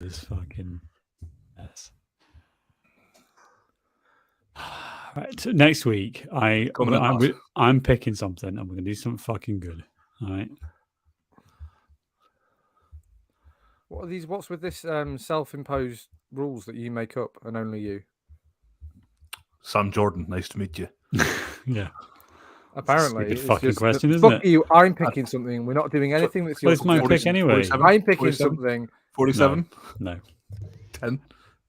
This fucking mess. Right, so next week I'm picking something and we're gonna do something fucking good. All right. What are these? What's with this self-imposed rules that you make up and only you? Sam Jordan, nice to meet you. Yeah. Apparently, Stupid it's fucking just question, isn't fuck it? you. I'm picking something. We're not doing anything that's Well, yours. it's my pick anyway. 47? I'm picking 47? something. 47? No. 10?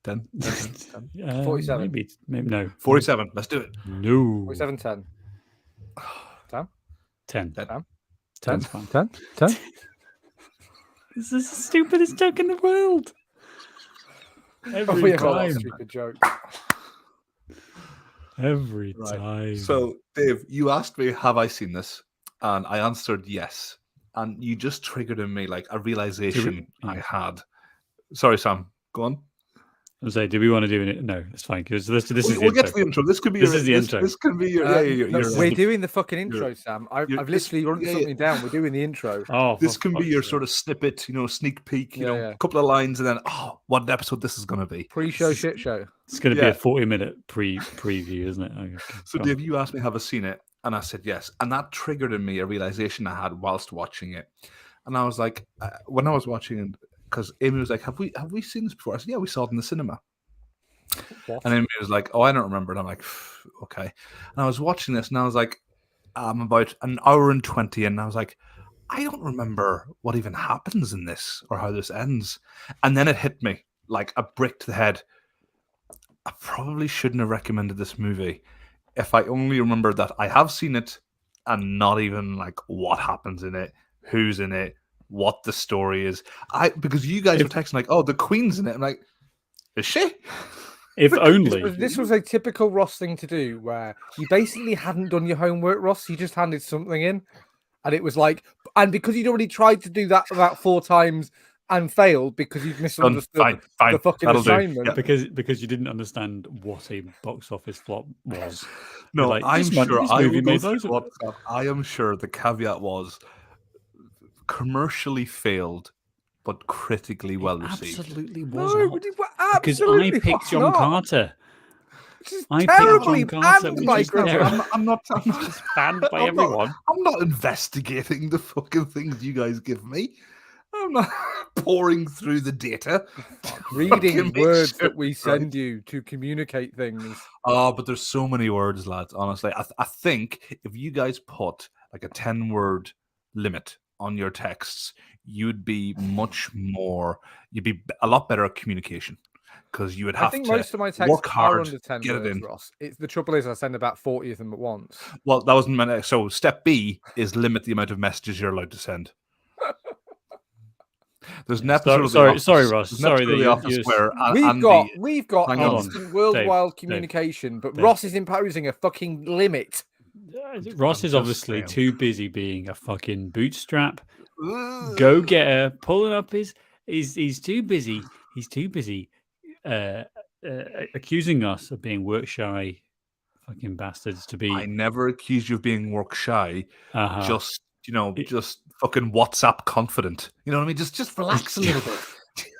10? 10? 47. Maybe no. 47. Let's do it. No. 47, 10. 10. 10. 10's fine. 10? 10? This is the stupidest joke in the world. Every we have a lot time. of stupid jokes. Every time. So, Dave, you asked me, have I seen this? And I answered yes. And you just triggered in me like a realization I had. Sorry, Sam. Go on. I was like, do we want to do it? No, it's fine. Because this is the We'll get intro. to the intro. This could be This is the intro. This could be your. We're doing the fucking intro, Sam. I've literally written something down. We're doing the intro. Oh, this can be your sort of snippet, sneak peek, a couple of lines, and then, what an episode this is going to be. Pre-show shit show. It's going to be a 40-minute preview, isn't it? Okay, so, Dave, you asked me, have I seen it? And I said yes. And that triggered in me a realization I had whilst watching it. And I was like, when I was watching it, because Amy was like, have we seen this before? I said, yeah, we saw it in the cinema. What? And Amy was like, oh, I don't remember. And I'm like, okay. And I was watching this, and I was like, I'm about an hour and 20, and I was like, I don't remember what even happens in this or how this ends. And then it hit me like a brick to the head. I probably shouldn't have recommended this movie if I only remember that I have seen it and not even like what happens in it, who's in it, what the story is. Because you guys were texting like, oh, the Queen's in it. I'm like, is she? If only. This was a typical Ross thing to do, where you basically hadn't done your homework, Ross. You just handed something in, and it was like, and because you'd already tried to do that about 4 times and failed because you'd misunderstood the fucking assignment. Yeah. Because you didn't understand what a box office flop was. No, like, I'm sure I am sure the caveat was commercially failed, but critically well received. Absolutely wasn't. Because I picked John Carter. I picked John Carter. I'm not banned by everyone. I'm not investigating the fucking things you guys give me. I'm not pouring through the data. Reading words that we send you to communicate things. Oh, but there's so many words, lads. Honestly, I think if you guys put like a 10-word limit on your texts, you'd be you'd be a lot better at communication, because you would have to work hard. I think most of my texts are under 10 words, Ross. The trouble is I send about 40 of them at once. Well, that wasn't meant. So step B is limit the amount of messages you're allowed to send. There's an episode of the sorry, Ross. Sorry that the office where we've got instant worldwide communication, but Ross is imposing a fucking limit. Ross is obviously too busy being a fucking bootstrap go-getter, pulling up he's too busy. He's too busy accusing us of being work shy fucking bastards to be. I never accused you of being work shy. Just fucking WhatsApp confident. You know what I mean? Just relax a little bit.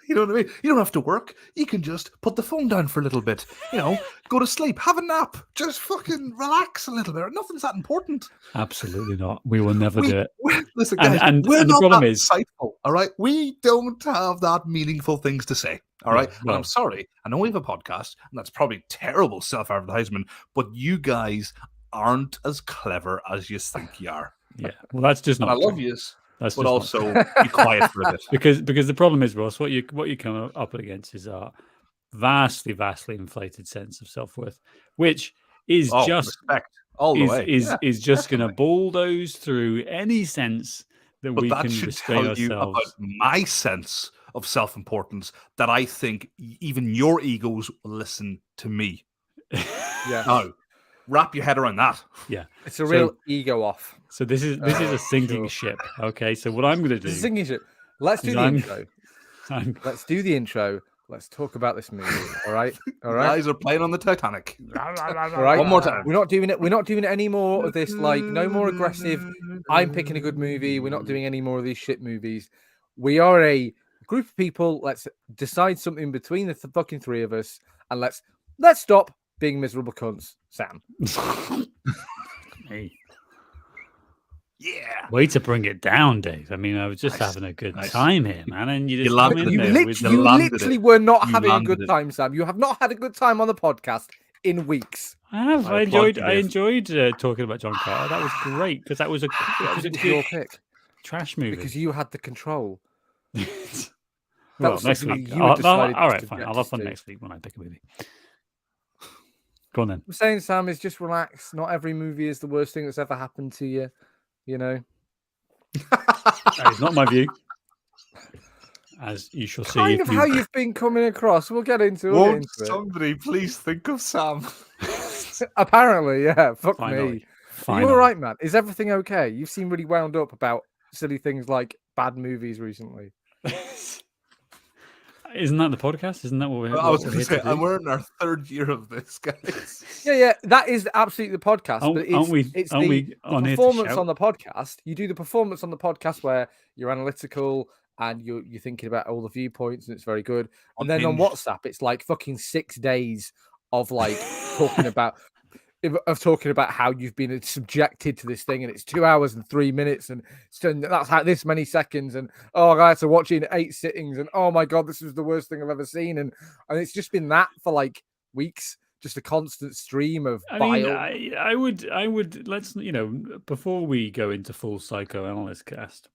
You know what I mean? You don't have to work. You can just put the phone down for a little bit. Go to sleep, have a nap, just fucking relax a little bit. Nothing's that important. Absolutely not. We will never do it. Listen, guys, and we're the not problem that is, insightful, all right? We don't have that meaningful things to say, all right? And I'm sorry. I know we have a podcast, and that's probably terrible self-advertisement, but you guys aren't as clever as you think you are. Yeah, well, that's just not. And I love you. That's but also be quiet for a bit. Because the problem is, Ross, what you come up against is a vastly inflated sense of self-worth, which is respect all the way. Is just going to bulldoze through any sense that we can restrain ourselves. You about my sense of self-importance, that I think even your egos will listen to me. Yeah. No. Wrap your head around that. Yeah, it's a real ego off. So this is a sinking ship. Okay, so what I'm going to do? This is a sinking ship. Let's do the intro. Let's do the intro. Let's talk about this movie. All right. Guys are playing on the Titanic. All right. One more time. We're not doing it. We're not doing any more of this. Like, no more aggressive. I'm picking a good movie. We're not doing any more of these shit movies. We are a group of people. Let's decide something between the fucking three of us, and let's stop being miserable cunts, Sam. Hey. Yeah. Way to bring it down, Dave. I mean, I was just having a good time here, man. And you just come in You there with literally were not You having a landed good it. time, Sam. You have not had a good time on the podcast in weeks. I have. I I applaud enjoyed you, Dave. talking about John Carter. That was great because that was a Because it was good your pick. trash movie. Because you had the control. Well, was next something week. you had decided all to right, fine. subject I'll have us fun to. next week when I pick a movie. Go on then. I'm saying, Sam, is just relax. Not every movie is the worst thing that's ever happened to you. You know. That is not my view. As you shall see. Kind of how you've been coming across. We'll get into it. Somebody please think of Sam? Apparently, yeah. Fuck Finally. me. Finally. Are you all right, man? Is everything okay? You seem really wound up about silly things like bad movies recently. Isn't that the podcast? Isn't that what we're? I was what going we're to here say, do? and we're in our 3rd year of this, guys. Yeah. That is absolutely the podcast. Aren't- but it's, aren't we- it's aren't the, we the on here to performance shout? on the podcast. You do the performance on the podcast where you're analytical and you're thinking about all the viewpoints, and it's very good. And then on Unhinged. WhatsApp, it's like fucking 6 days of like talking about how you've been subjected to this thing, and it's 2 hours and 3 minutes, and that's how this many seconds, and I had to watch it in 8 sittings, and oh my god, this was the worst thing I've ever seen, and it's just been that for like weeks, just a constant stream of bile. I would let's before we go into full psychoanalyst cast,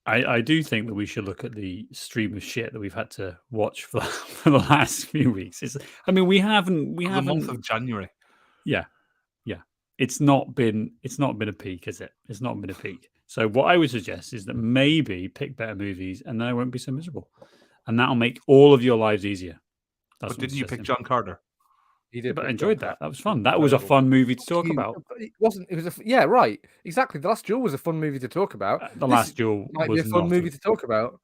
I do think that we should look at the stream of shit that we've had to watch for the last few weeks. We haven't The month of January. Yeah. It's not been a peak, is it? It's not been a peak. So what I would suggest is that maybe pick better movies, and then I won't be so miserable, and that'll make all of your lives easier. That's But didn't you pick John Carter? He did, But I pick enjoyed John that. Carter. That was fun. That was a fun movie to talk about. It wasn't. It was yeah, right. Exactly. The Last Duel was a fun movie to talk about. The Last Duel might was be a fun not movie to talk about.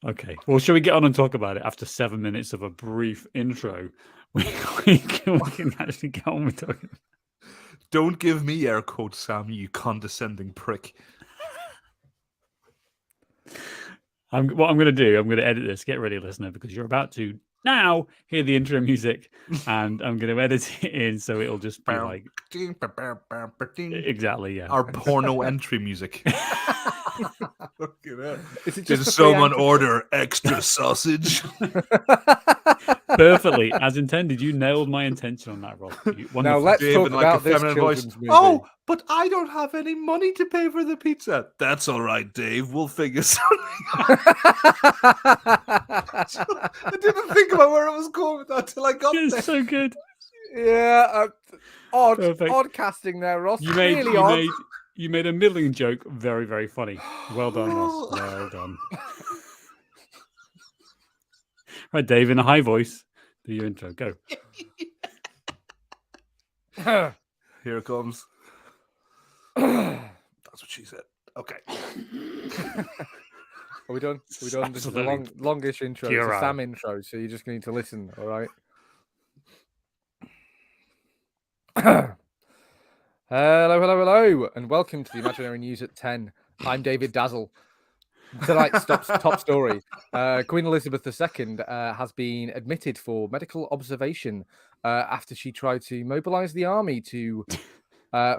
Okay. Well, shall we get on and talk about it after 7 minutes of a brief intro? We can actually get on with talking. Don't give me air quotes, Sam, you condescending prick. What I'm going to do, I'm going to edit this. Get ready, listener, because you're about to now hear the intro music, and I'm going to edit it in so it'll just be like exactly, yeah. Our porno entry music. Is it Did just someone order extra sausage? Perfectly, as intended. You nailed my intention on that, Rob. Now let's talk about this children's movie. Oh, but I don't have any money to pay for the pizza. That's all right, Dave. We'll figure something out. I didn't think about where I was going with that till I got there. It's so good. Yeah, Perfect. odd casting there, Ross. You made a middling joke very, very funny. Well done, Ross. Well done. Right, Dave, in a high voice, do your intro. Go. Here it comes. That's what she said. Okay. Are we done? This is a longish intro. You're It's a right. Sam intro, so you just need to listen, all right? Hello, and welcome to the Imaginary News at 10. I'm David Dazzle. Tonight's top story. Queen Elizabeth II has been admitted for medical observation after she tried to mobilize the army to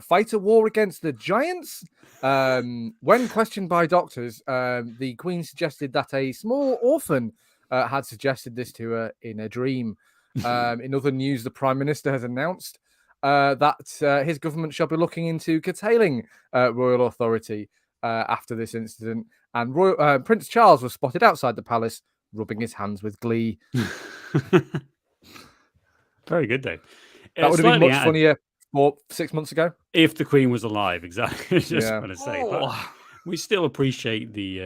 fight a war against the giants. When questioned by doctors, the Queen suggested that a small orphan had suggested this to her in a dream. In other news, the Prime Minister has announced that his government shall be looking into curtailing royal authority after this incident. And Prince Charles was spotted outside the palace, rubbing his hands with glee. Very good, Dave. That would have been much funnier 6 months ago. If the Queen was alive, exactly. Just Yeah. want to say, but we still appreciate the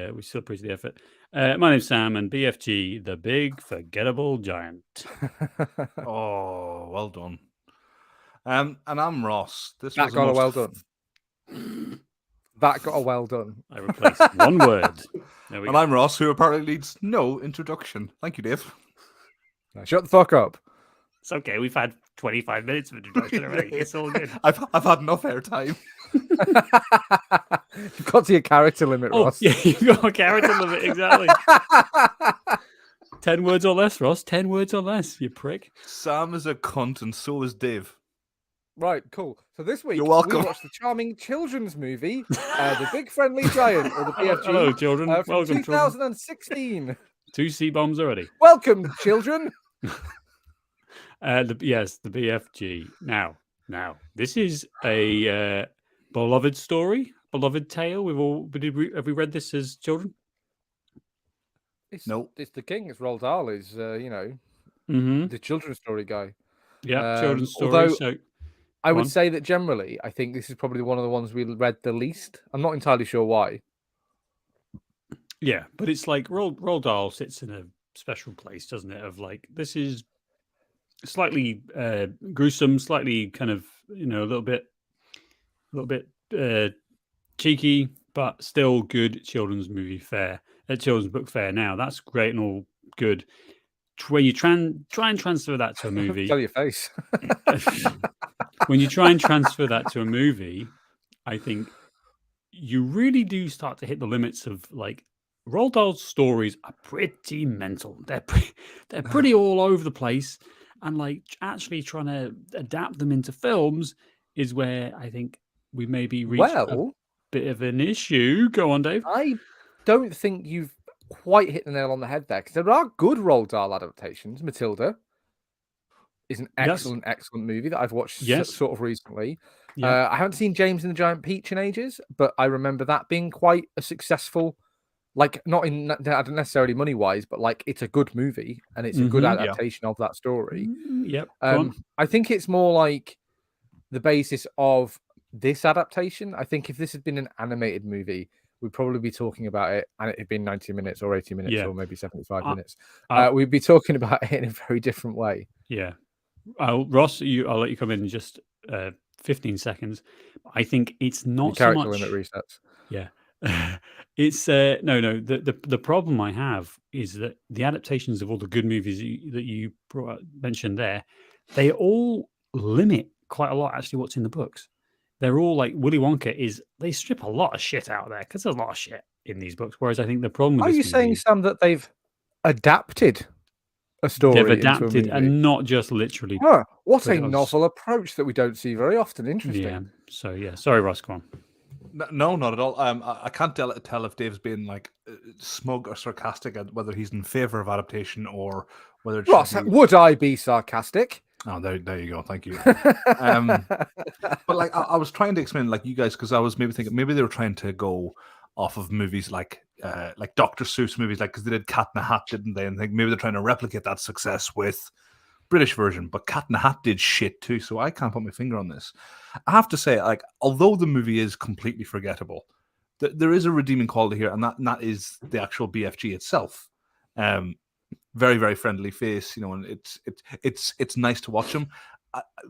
effort. My name's Sam, and BFG, the big forgettable giant. Oh, well done. And I'm Ross. That got a well done. That got a well done. I replaced one word. There we And go. I'm Ross, who apparently needs no introduction. Thank you, Dave. Now, shut the fuck up. It's okay. We've had 25 minutes of introduction already. It's all good. I've had enough airtime. You've got to your character limit, Oh, Ross. yeah, you've got a character limit, exactly. 10 words or less, Ross. 10 words or less, you prick. Sam is a cunt, and so is Dave. Right, cool. So this week, You're welcome. we watched the charming children's movie, The Big Friendly Giant, or the BFG. Hello, children. From Welcome, children. 2016. 2 C-bombs already. Welcome, children. The BFG. Now, this is a beloved story, beloved tale. Have we read this as children? Nope. It's the king. It's Roald Dahl. Is Mm-hmm. the children's story guy. Yeah, children's story. Although So I go would on. say that generally, I think this is probably one of the ones we read the least. I'm not entirely sure why. Yeah, but it's like Roald Dahl sits in a special place, doesn't it? Of like, this is slightly gruesome, slightly kind of, a little bit cheeky, but still good children's movie fare, children's book fare. Now that's great and all good. When you try and transfer that to a movie, Tell your face. when you try and transfer that to a movie, I think you really do start to hit the limits of like Roald Dahl's stories are pretty mental. They're pretty all over the place, and like actually trying to adapt them into films is where I think we maybe reach a bit of an issue. Go on, Dave. I don't think you've quite hit the nail on the head there, because there are good Roald Dahl adaptations. Matilda is an excellent movie that I've watched sort of recently. Yeah. I haven't seen James and the Giant Peach in ages, but I remember that being quite a successful, like not necessarily money wise, but like it's a good movie and it's a good adaptation of that story. Yep. I think it's more like the basis of this adaptation. I think if this had been an animated movie, we'd probably be talking about it and it had been 90 minutes or 80 minutes or maybe 75 minutes. We'd be talking about it in a very different way. Yeah. Ross, I'll let you come in just 15 seconds. I think it's not so character much limit resets. Yeah. It's no. The problem I have is that the adaptations of all the good movies that you mentioned there, they all limit quite a lot actually what's in the books. They're all like Willy Wonka they strip a lot of shit out there because there's a lot of shit in these books. Whereas I think the problem with Are you saying, Sam, that they've adapted a story? They've adapted and not just literally. What a novel approach that we don't see very often. Interesting. Yeah. So yeah, sorry, Ross, go on. No, not at all. I can't tell if Dave's being like smug or sarcastic at whether he's in favor of adaptation or whether it's Ross, would I be sarcastic? Oh, there you go. Thank you. But like, I was trying to explain, like you guys, because I was maybe thinking maybe they were trying to go off of movies like Dr. Seuss movies, like because they did Cat in the Hat, didn't they? And think maybe they're trying to replicate that success with British version. But Cat in the Hat did shit too, so I can't put my finger on this. I have to say, like, although the movie is completely forgettable, there is a redeeming quality here, and that is the actual BFG itself. Very, very friendly face, and it's nice to watch him.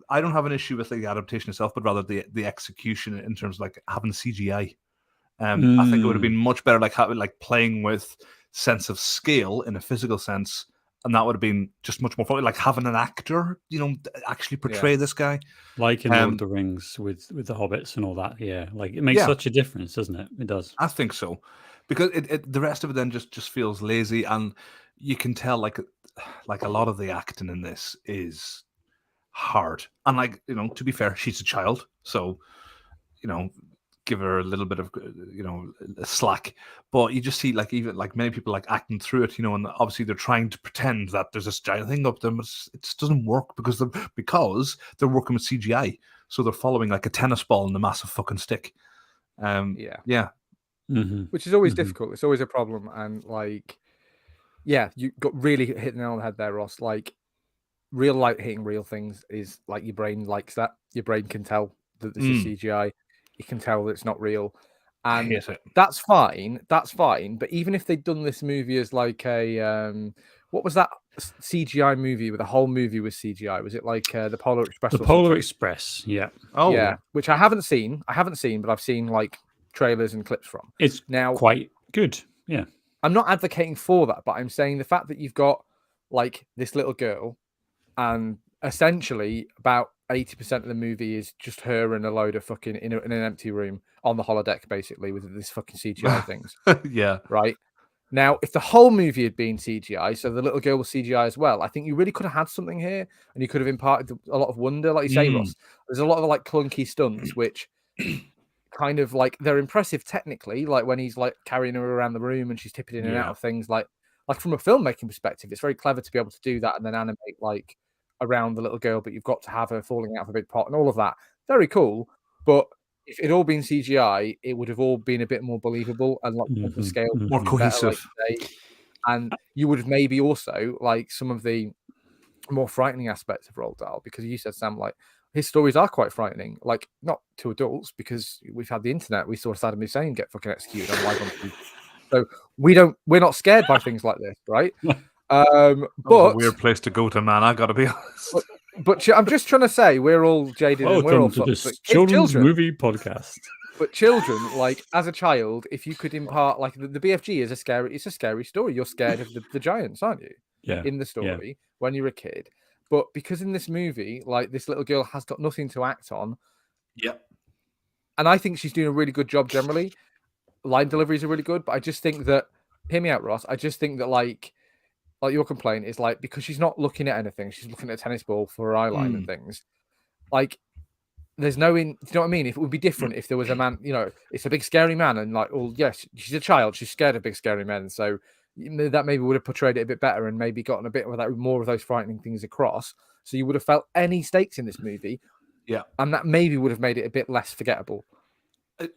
I don't have an issue with like, the adaptation itself, but rather the execution in terms of like having CGI. I think it would have been much better, like having playing with sense of scale in a physical sense, and that would have been just much more fun. Like having an actor, actually portray this guy, like in Lord of the Rings with the hobbits and all that. Yeah, like it makes such a difference, doesn't it? It does. I think so, because the rest of it then just feels lazy, and you can tell like a lot of the acting in this is hard. And like, to be fair, she's a child, so give her a little bit of slack. But you just see like even like many people like acting through it, and obviously they're trying to pretend that there's this giant thing up them. It just doesn't work because they're working with CGI, so they're following like a tennis ball in a massive fucking stick. Which is always difficult. It's always a problem, and like. Yeah, you got really hit the nail on the head there, Ross. Like, real light hitting real things is like your brain likes that. Your brain can tell that this is CGI. You can tell that it's not real. And that's fine. That's fine. But even if they'd done this movie as like a what was that CGI movie where the whole movie was CGI? Was it like the Polar Express? The Polar Express, yeah. Oh, yeah. Which I haven't seen, but I've seen like trailers and clips from. It's now quite good. Yeah. I'm not advocating for that, but I'm saying the fact that you've got like this little girl and essentially about 80% of the movie is just her and a load of fucking in an empty room on the holodeck, basically, with this fucking CGI things. Yeah. Right. Now, if the whole movie had been CGI, so the little girl was CGI as well, I think you really could have had something here, and you could have imparted a lot of wonder, like you say, Ross. There's a lot of like clunky stunts, which kind of like they're impressive technically, like when he's like carrying her around the room and she's tipping in and out of things, like from a filmmaking perspective, it's very clever to be able to do that and then animate like around the little girl, but you've got to have her falling out of a big pot and all of that. Very cool, but if it had all been CGI, it would have all been a bit more believable and like the scale more cohesive. Better, like and you would have maybe also like some of the more frightening aspects of Roald Dahl, because you said, Sam, like his stories are quite frightening, like not to adults because we've had the internet. We saw Saddam Hussein get fucking executed on live on TV. So we're not scared by things like this, right? But a weird place to go to, man. I gotta be honest. But I'm just trying to say we're all jaded and we're all to this children's movie podcast. But children, like as a child, if you could impart like the BFG is it's a scary story. You're scared of the giants, aren't you? Yeah. In the story when you're a kid. But because in this movie, like this little girl has got nothing to act on. Yep. And I think she's doing a really good job generally. Line deliveries are really good, but I just think that, hear me out, Ross. I just think that like your complaint is like because she's not looking at anything, she's looking at a tennis ball for her eye line and things. Like there's no do you know what I mean? If it would be different if there was a man, it's a big scary man, and like, well, yes, she's a child, she's scared of big scary men, so that maybe would have portrayed it a bit better and maybe gotten a bit of that more of those frightening things across. So you would have felt any stakes in this movie, and that maybe would have made it a bit less forgettable.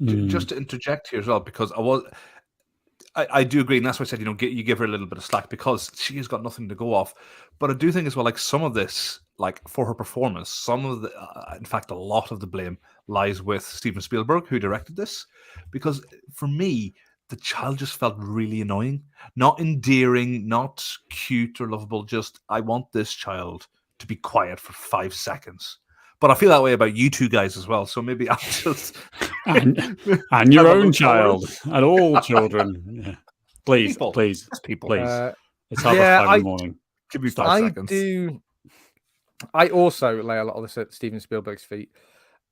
Just to interject here as well, because I do agree, and that's why I said you give her a little bit of slack because she has got nothing to go off. But I do think as well, like some of this, like for her performance, some of the, in fact, a lot of the blame lies with Steven Spielberg, who directed this, because for me, the child just felt really annoying, not endearing, not cute or lovable. Just I want this child to be quiet for 5 seconds. But I feel that way about you two guys as well. So maybe I'm just and your own child and all children. Yeah. Please, people. Please. It's people. Please. It's half 5 in the morning. Give me 5 seconds. I also lay a lot of this at Steven Spielberg's feet.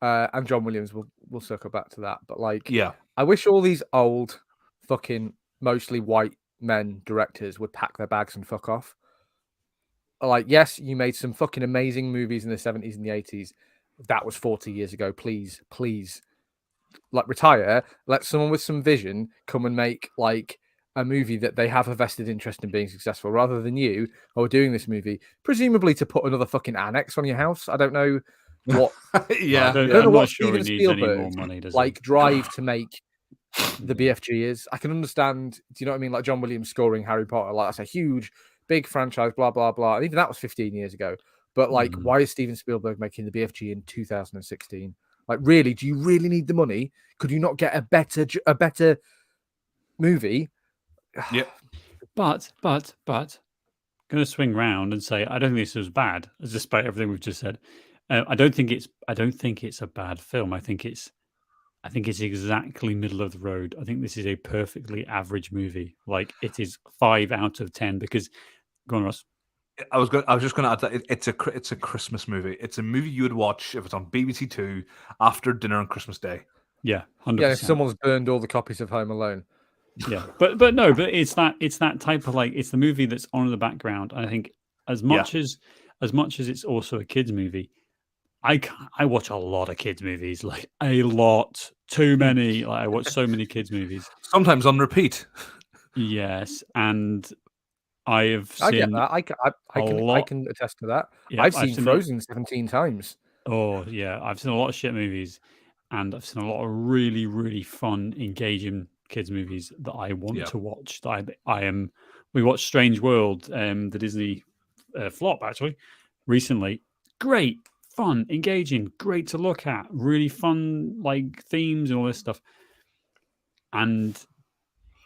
And John Williams will circle back to that. But like, I wish all these old fucking mostly white men directors would pack their bags and fuck off. Like, yes, you made some fucking amazing movies in the 70s and the 80s. That was 40 years ago. Please, like retire. Let someone with some vision come and make like a movie that they have a vested interest in being successful, rather than you who are doing this movie, presumably to put another fucking annex on your house. I don't know what. Yeah, I don't know I'm what not sure Steven he needs any more Spielberg's money. Does like drive to make the BFG is. I can understand. Do you know what I mean? Like John Williams scoring Harry Potter. Like that's a huge, big franchise. Blah blah blah. And even that was 15 years ago. But like, why is Steven Spielberg making the BFG in 2016? Like, really? Do you really need the money? Could you not get a better movie? Yep. But going to swing round and say I don't think this was bad, despite everything we've just said. I don't think it's a bad film. I think it's exactly middle of the road. I think this is a perfectly average movie. Like it is 5 out of 10 because. Go on, Ross. I was just going to add that it's a Christmas movie. It's a movie you would watch if it's on BBC Two after dinner on Christmas Day. Yeah, 100%. Yeah, if someone's burned all the copies of Home Alone. Yeah, but it's that type of like it's the movie that's on in the background. And I think as much as it's also a kids movie, I watch a lot of kids movies, like a lot, too many. Like I watch so many kids movies, sometimes on repeat. Yes, and I get that. I can attest to that. Yeah, I've seen Frozen 17 times. Oh yeah, I've seen a lot of shit movies, and I've seen a lot of really, really fun, engaging kids movies that I want to watch. We watched Strange World, the Disney flop actually recently. Great, fun, engaging, great to look at, really fun like themes and all this stuff. And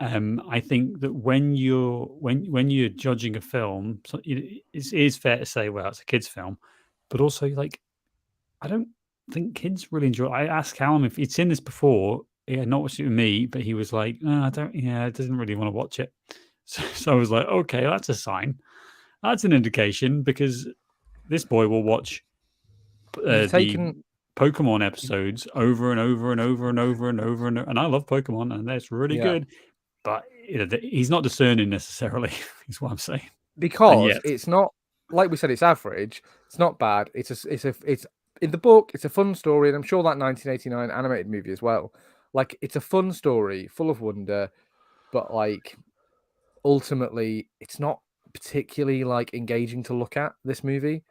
I think that when you're judging a film, so it is fair to say, well, it's a kids' film, but also like I don't think kids really enjoy. I asked Callum if he'd seen this before. He had not watched it with me, but he was like, "No, I don't. Yeah, it doesn't really want to watch it." So I was like, "Okay, that's a sign. That's an indication because this boy will watch You've taken the Pokemon episodes over and over and over and over and over and I love Pokemon and that's really good. But he's not discerning necessarily. Is what I'm saying. because it's not like we said. It's average. It's not bad. It's in the book. It's a fun story, and I'm sure that 1989 animated movie as well. Like it's a fun story, full of wonder, but like ultimately, it's not particularly like engaging to look at. This movie,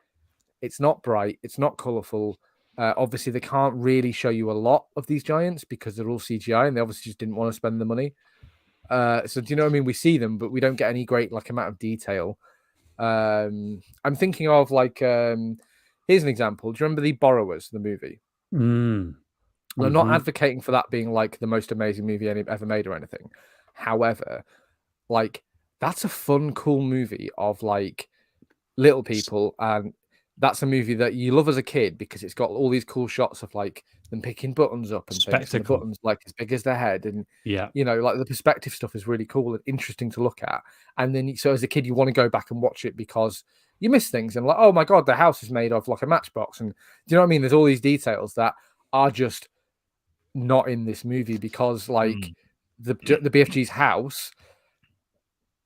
it's not bright. It's not colourful. Obviously, they can't really show you a lot of these giants because they're all CGI, and they obviously just didn't want to spend the money. So do you know what I mean? We see them, but we don't get any great like amount of detail. I'm thinking of like here's an example. Do you remember The Borrowers, the movie? Mm. And I'm not advocating for that being like the most amazing movie ever made or anything. However, like that's a fun, cool movie of like little people, and that's a movie that you love as a kid because it's got all these cool shots of like them picking buttons up and things, and the Spectacle. buttons like as big as their head, and Yeah, you know, like the perspective stuff is really cool and interesting to look at. And then so as a kid, you want to go back and watch it because you miss things and like, oh my god, the house is made of like a matchbox, and do you know what I mean? There's all these details that are just not in this movie because like the BFG's house,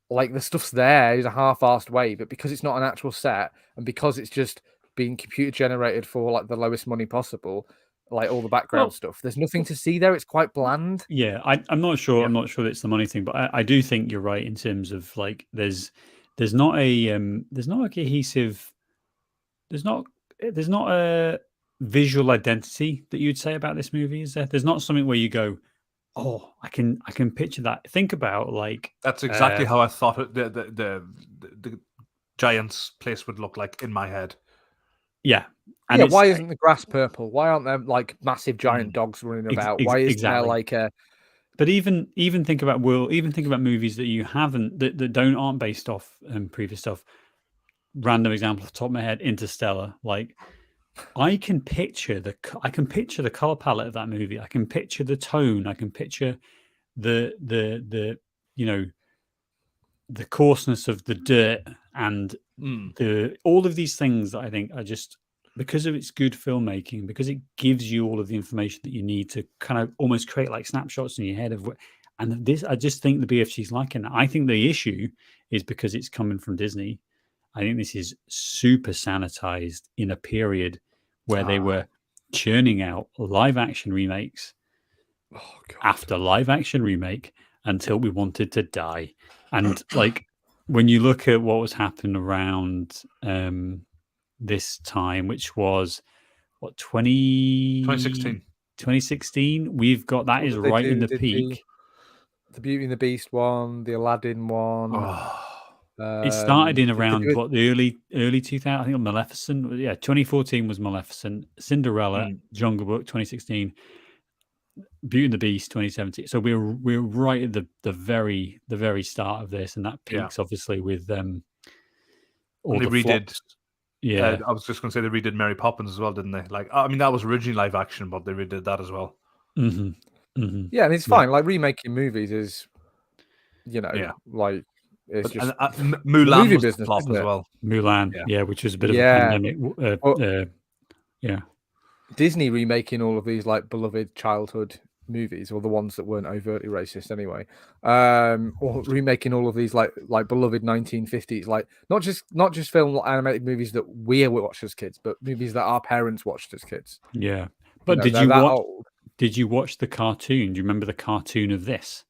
like the stuff's there is a half-assed way, but because it's not an actual set and because it's just being computer generated for like the lowest money possible, like all the background stuff, there's nothing to see there. It's quite bland. Yeah, I'm not sure. Yeah. I'm not sure it's the money thing, but I do think you're right in terms of like there's not a cohesive, there's not a visual identity that you'd say about this movie, is there? There's not something where you go, oh, I can picture that. Think about like that's exactly how I thought the Giants place would look like in my head. Yeah. And yeah, why isn't the grass purple? Why aren't there like massive giant dogs running about? Why isn't there like a? But even think about movies that you haven't that aren't based off previous stuff. Random example off the top of my head, Interstellar. Like I can picture the color palette of that movie. I can picture the tone. I can picture the you know the coarseness of the dirt and all of these things that I think are just because of its good filmmaking, because it gives you all of the information that you need to kind of almost create like snapshots in your head of what. And this, I just think the BFG is liking that. I think the issue is because it's coming from Disney. I think this is super sanitized in a period where they were churning out live action remakes after live action remake until we wanted to die. And like when you look at what was happening around this time, which was what 2016, we've got that is right in the peak. The Beauty and the Beast one, the Aladdin one. It started in around what the early 2000. I think Maleficent. Yeah, 2014 was Maleficent. Cinderella, Jungle Book, 2016. Beauty and the Beast, 2017. So we're right at the very start of this, and that peaks obviously with all they the redid. flops. Yeah, I was just going to say they redid Mary Poppins as well, didn't they? Like, I mean, that was originally live action, but they redid that as well. Mm-hmm. Yeah, and it's fine. Like remaking movies is, you know, like it's just Mulan was business, flop as well. Mulan, which was a bit of a pandemic. Disney remaking all of these like beloved childhood movies, or the ones that weren't overtly racist anyway, or remaking all of these like beloved 1950s, like not just film animated movies that we watched as kids, but movies that our parents watched as kids. Yeah, but did you watch the cartoon? Do you remember the cartoon of this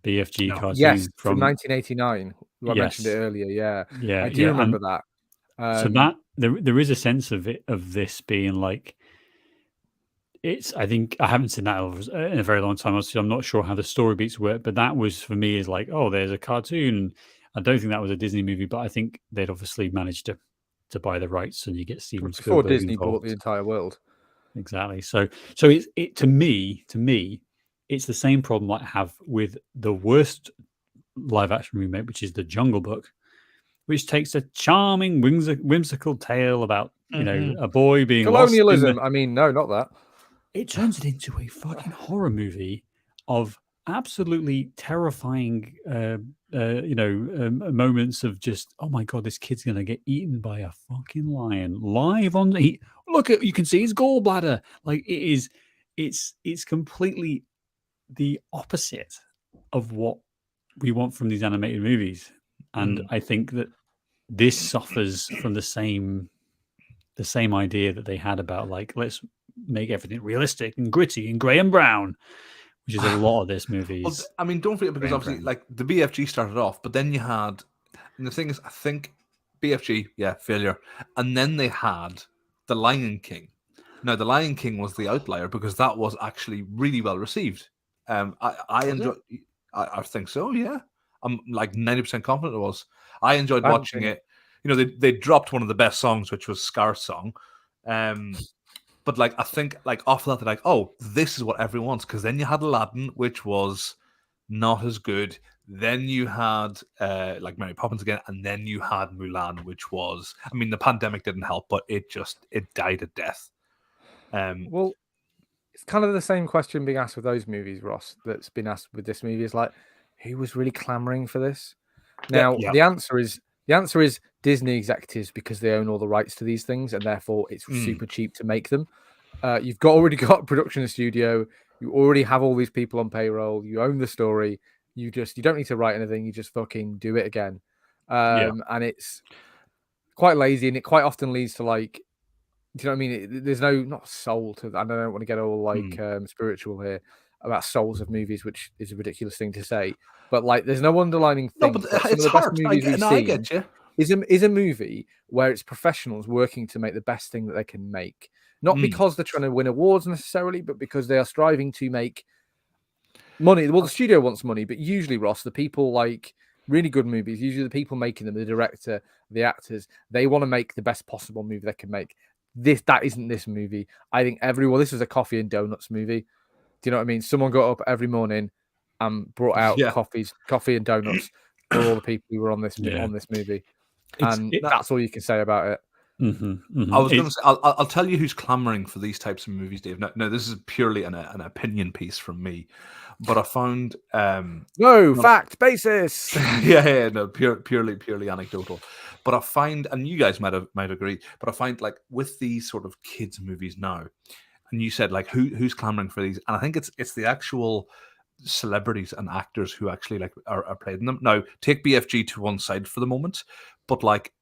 BFG cartoon? Yes, from 1989. I mentioned it earlier. Yeah, I do remember that. So that there is a sense of this being like. I think I haven't seen that in a very long time. Obviously, I'm not sure how the story beats work, but that was for me is like, oh, there's a cartoon. I don't think that was a Disney movie, but I think they'd obviously managed to buy the rights, and you get Steven Spielberg before Disney involved. bought the entire world. Exactly. So it to me, it's the same problem I have with the worst live action remake, which is The Jungle Book, which takes a charming, whimsical tale about you know a boy being colonialism. Lost I mean, no, not that. It turns it into a fucking horror movie of absolutely terrifying moments of just, oh my god, this kid's gonna get eaten by a fucking lion live on. Look at, you can see his gallbladder. Like it's completely the opposite of what we want from these animated movies, and I think that this suffers from the same idea that they had about, like, let's make everything realistic and gritty and grey and brown, which is a lot of this movie. Well, I mean, don't forget, because obviously, like, the BFG started off, but then you had, and the thing is, I think BFG, failure, and then they had The Lion King. Now, The Lion King was the outlier because that was actually really well received. I enjoy. I think so. Yeah, I'm like 90% confident it was. I enjoyed watching it. You know, they dropped one of the best songs, which was Scar's song. But like, I think, like, off that, they're like, oh, this is what everyone wants. Because then you had Aladdin, which was not as good. Then you had like Mary Poppins again, and then you had Mulan, which was, I mean, the pandemic didn't help, but it died a death. Well, it's kind of the same question being asked with those movies, Ross, that's been asked with this movie. Is like, who was really clamoring for this? Now, the answer is Disney executives, because they own all the rights to these things, and therefore it's super cheap to make them. You've already got a production studio. You already have all these people on payroll. You own the story. You don't need to write anything. You just fucking do it again. And it's quite lazy, and it quite often leads to, like, do you know what I mean? There's not soul to that. I don't want to get all like spiritual here about souls of movies, which is a ridiculous thing to say. But like, there's no underlining thing. No, but some it's of the best hard. movies we've I seen get you. is a movie where it's professionals working to make the best thing that they can make. Not because they're trying to win awards necessarily, but because they are striving to make money. Well, the studio wants money, but usually, Ross, the people, like really good movies, usually the people making them, the director, the actors, they want to make the best possible movie they can make. That isn't this movie. I think this was a coffee and donuts movie. Do you know what I mean? Someone got up every morning and brought out coffee and donuts for all the people who were on this movie, and that's all you can say about it. I was going to say, I'll tell you who's clamoring for these types of movies, Dave. No, this is purely an opinion piece from me, but I found fact basis. No, purely anecdotal. But I find, and you guys might agree, but I find, like, with these sort of kids movies now, and you said, like, who's clamoring for these, and I think it's the actual celebrities and actors who actually, like, are playing them. Now, take BFG to one side for the moment, but like,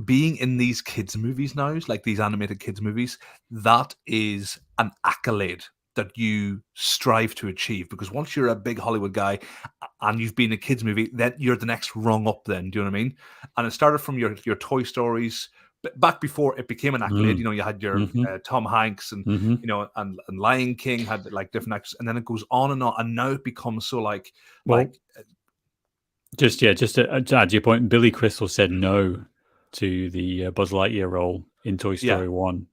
being in these kids movies now, like these animated kids movies, that is an accolade that you strive to achieve, because once you're a big Hollywood guy and you've been in a kids movie, then you're the next rung up then. Do you know what I mean? And it started from your Toy Stories, back before it became an accolade. You know, you had your Tom Hanks and you know, and Lion King had, like, different actors, and then it goes on, and now it becomes so like just to add to your point, Billy Crystal said no to the Buzz Lightyear role in Toy Story 1,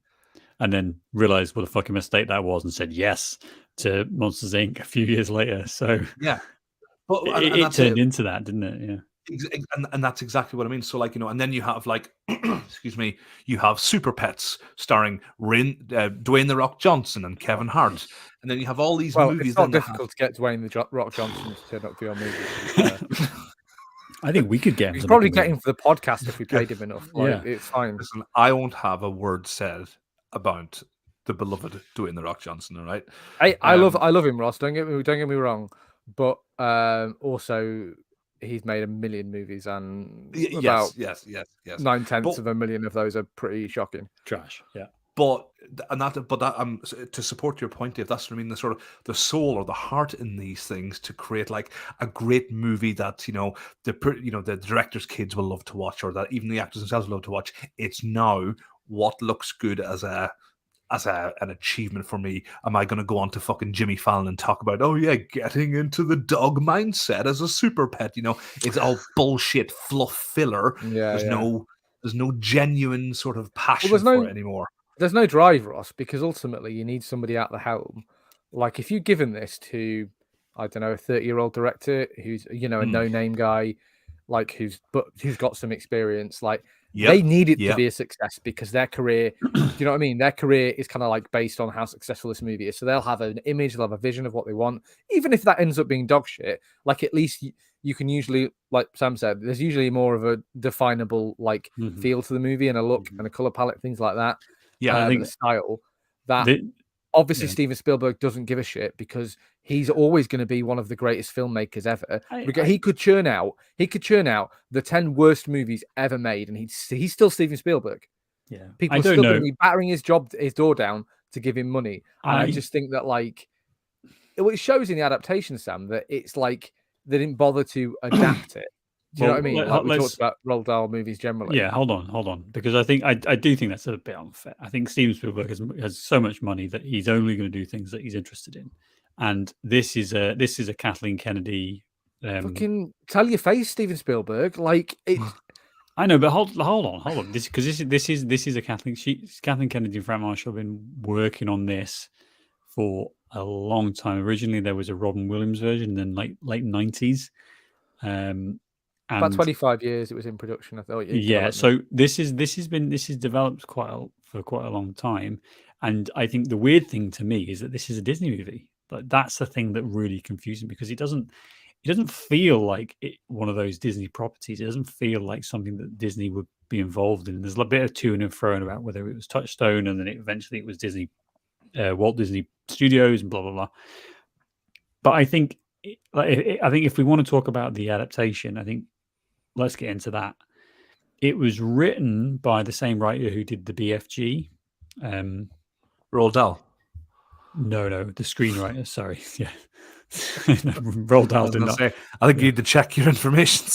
and then realized what a fucking mistake that was, and said yes to Monsters Inc. a few years later. So but it turned into that, didn't it? Yeah. And that's exactly what I mean. So, like, you know, and then you have, like, excuse me, you have Super Pets starring Dwayne The Rock Johnson and Kevin Hart, and then you have all these movies. It's not difficult to get Dwayne The Rock Johnson to turn up for your movie. I think we could get him. He's probably getting for the podcast if we paid him enough. Like, it's fine. Listen, I won't have a word said about the beloved Dwayne The Rock Johnson. All right, I love him, Ross. Don't get me wrong, but also, he's made a million movies, and about 9/10 of a million of those are pretty shocking trash. Yeah, but to support your point, Dave, that's what I mean. The sort of the soul or the heart in these things to create, like, a great movie that, you know, the director's kids will love to watch, or that even the actors themselves will love to watch. It's now what looks good as an achievement for me. Am I going to go on to fucking Jimmy Fallon and talk about, getting into the dog mindset as a super pet? You know, it's all bullshit fluff filler. There's no genuine sort of passion for it anymore. There's no drive, Ross, because ultimately you need somebody at the helm. Like, if you've given this to, I don't know, a 30-year-old director who's, you know, a no-name guy, like who's got some experience. Like Yep, they need it to yep. be a success because their career, do you know what I mean? Their career is kind of like based on how successful this movie is. So they'll have an image, they'll have a vision of what they want, even if that ends up being dog shit. Like at least you can usually, like Sam said, there's usually more of a definable like feel to the movie and a look and a color palette, things like that. Yeah, I think the style that. Obviously, Steven Spielberg doesn't give a shit because he's always going to be one of the greatest filmmakers ever. He could churn out the 10 worst movies ever made, and he's still Steven Spielberg. Yeah, people are still going to be battering his door down to give him money. And I just think that like it shows in the adaptation, Sam, that it's like they didn't bother to adapt it. Do you know what I mean? Like we talked about Roald Dahl movies generally. Yeah, hold on, because I think I do think that's a bit unfair. I think Steven Spielberg has so much money that he's only going to do things that he's interested in, and this is a Kathleen Kennedy. Fucking tell your face, Steven Spielberg. Like it. I know, but hold on. This is a Kathleen Kennedy and Frank Marshall have been working on this for a long time. Originally, there was a Robin Williams version in the late 90s. About 25 years it was in production, I thought. Yeah, so this is developed for quite a long time, and I think the weird thing to me is that this is a Disney movie. Like that's the thing that really confuses me because it doesn't feel like one of those Disney properties. It doesn't feel like something that Disney would be involved in. There's a bit of to and fro about whether it was Touchstone and then eventually it was Disney, Walt Disney Studios and blah blah blah. But I think if we want to talk about the adaptation, I think. Let's get into that. It was written by the same writer who did the BFG. Roald Dahl. No, the screenwriter. Sorry, yeah. Roald Dahl did not. I think you need to check your information.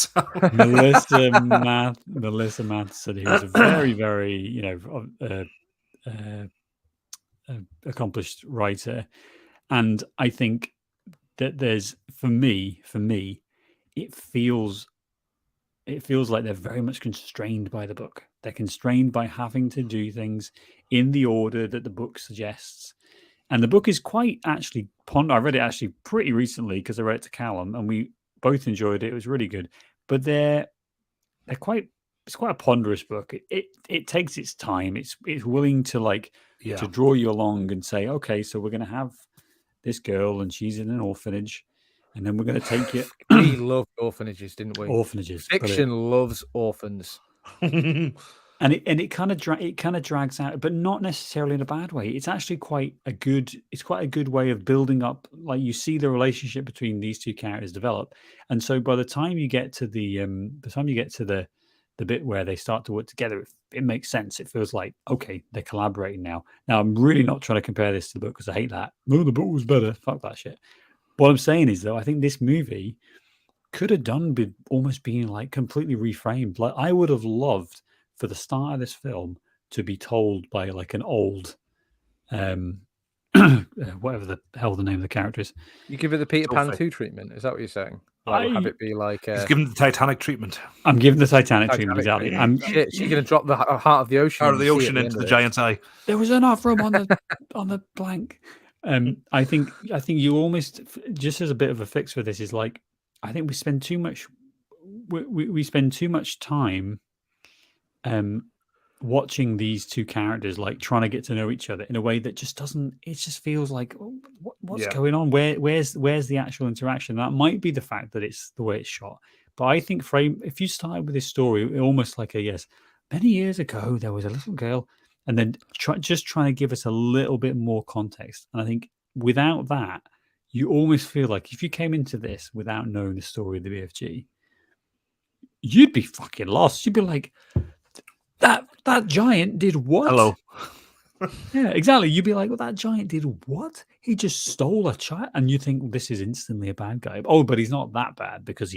Melissa Matheson, who was a very, very, accomplished writer, and I think that there's for me, it feels like they're very much constrained by the book. They're constrained by having to do things in the order that the book suggests. And the book is quite actually I read it actually pretty recently because I read it to Callum and we both enjoyed it. It was really good. But it's quite a ponderous book. It takes its time. It's willing to to draw you along and say, okay, so we're going to have this girl and she's in an orphanage. And then we're going to take you. We loved orphanages, didn't we? Orphanages. Fiction loves orphans. and it kind of drags out, but not necessarily in a bad way. It's actually quite a good way of building up. Like you see the relationship between these two characters develop, and so by the time you get to the bit where they start to work together, it makes sense. It feels like okay, they're collaborating now. Now I'm really not trying to compare this to the book because I hate that. No, the book was better. Fuck that shit. What I'm saying is, though, I think this movie could have done with almost being like completely reframed. Like I would have loved for the start of this film to be told by like an old, whatever the hell the name of the character is. You give it the Peter Pan 2 treatment. Is that what you're saying? Have it be like he's giving the Titanic treatment. I'm giving the Titanic treatment. Exactly. Shit, she's going to drop the heart of the ocean. Heart of the ocean into the giant's eye. There was enough room on the blank. I think you almost just as a bit of a fix for this is like I think we spend too much time watching these two characters like trying to get to know each other in a way that just doesn't. It just feels like what's going on? Where's the actual interaction? That might be the fact that it's the way it's shot, but I think if you started with this story almost like many years ago there was a little girl. And then trying to give us a little bit more context. And I think without that, you almost feel like if you came into this without knowing the story of the BFG, you'd be fucking lost. You'd be like, that giant did what? Hello. Yeah, exactly. You'd be like, well, that giant did what? He just stole a child. And you think this is instantly a bad guy. Oh, but he's not that bad because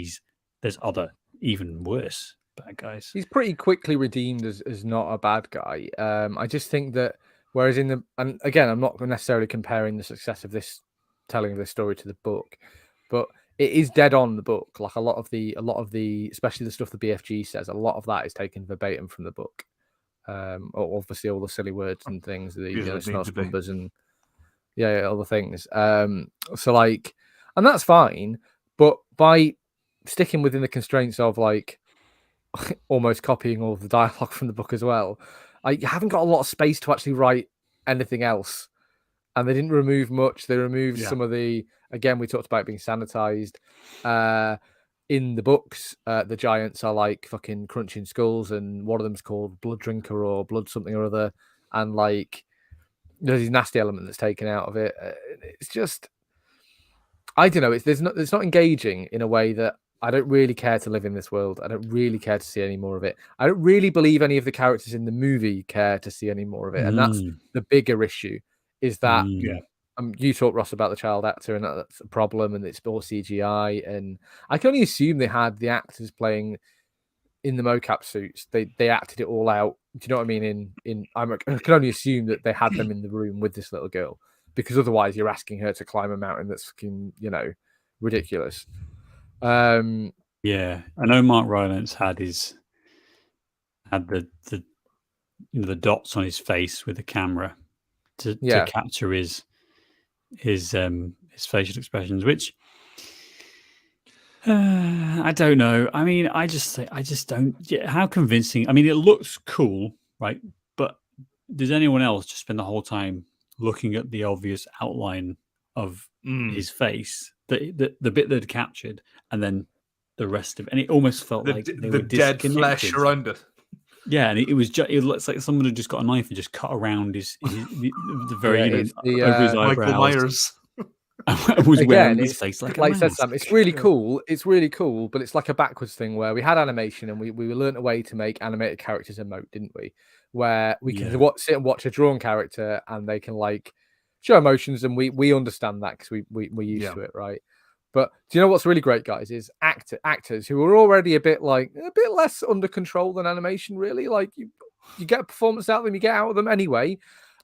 there's other even worse bad guys. He's pretty quickly redeemed as not a bad guy. I just think that whereas and again, I'm not necessarily comparing the success of this telling of this story to the book, but it is dead on the book. Like a lot of the especially the stuff the BFG says, a lot of that is taken verbatim from the book. Obviously all the silly words and things, the snow numbers and other things. So like, and that's fine, but by sticking within the constraints of like almost copying all of the dialogue from the book as well, you haven't got a lot of space to actually write anything else. And they didn't remove much. They removed some of the, again, we talked about being sanitized. In the books, the giants are like fucking crunching skulls, and one of them's called Blood Drinker or Blood something or other. And like, there's this nasty element that's taken out of it. It's just, I don't know. It's not engaging in a way that I don't really care to live in this world. I don't really care to see any more of it. I don't really believe any of the characters in the movie care to see any more of it. And that's the bigger issue, is that you talked, Ross, about the child actor, and that's a problem, and it's all CGI. And I can only assume they had the actors playing in the mocap suits. They acted it all out. Do you know what I mean? I can only assume that they had them in the room with this little girl, because otherwise you're asking her to climb a mountain that's fucking, ridiculous. Yeah, I know Mark Rylance had the the dots on his face with the camera to capture his facial expressions, which I don't know. I mean, I just don't. How convincing? I mean, it looks cool, right? But does anyone else just spend the whole time looking at the obvious outline of his face, the bit they'd captured, and then the rest of it? And it almost felt like they were dead flesh around it. Yeah, and it looks like someone had just got a knife and just cut around the very over his eyebrows. Michael Myers. Was wearing his face like I said, Sam, it's really cool. It's really cool, but it's like a backwards thing where we had animation and we learned a way to make animated characters emote, didn't we? Where we can sit and watch a drawn character and they can like show emotions, and we understand that because we're used to it, right? But do you know what's really great, guys? Is actors who are already a bit less under control than animation. Really, like you get a performance out of them, you get out of them anyway.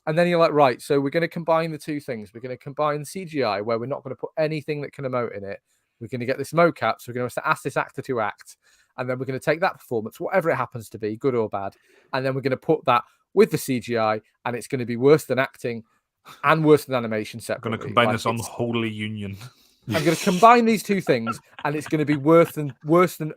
And then you're like, right, so we're going to combine the two things. We're going to combine CGI, where we're not going to put anything that can emote in it. We're going to get this mocap. So we're going to ask this actor to act. And then we're going to take that performance, whatever it happens to be, good or bad. And then we're going to put that with the CGI. And it's going to be worse than acting and worse than animation separately. I'm going to combine this unholy union. I'm going to combine these two things, and it's going to be worse than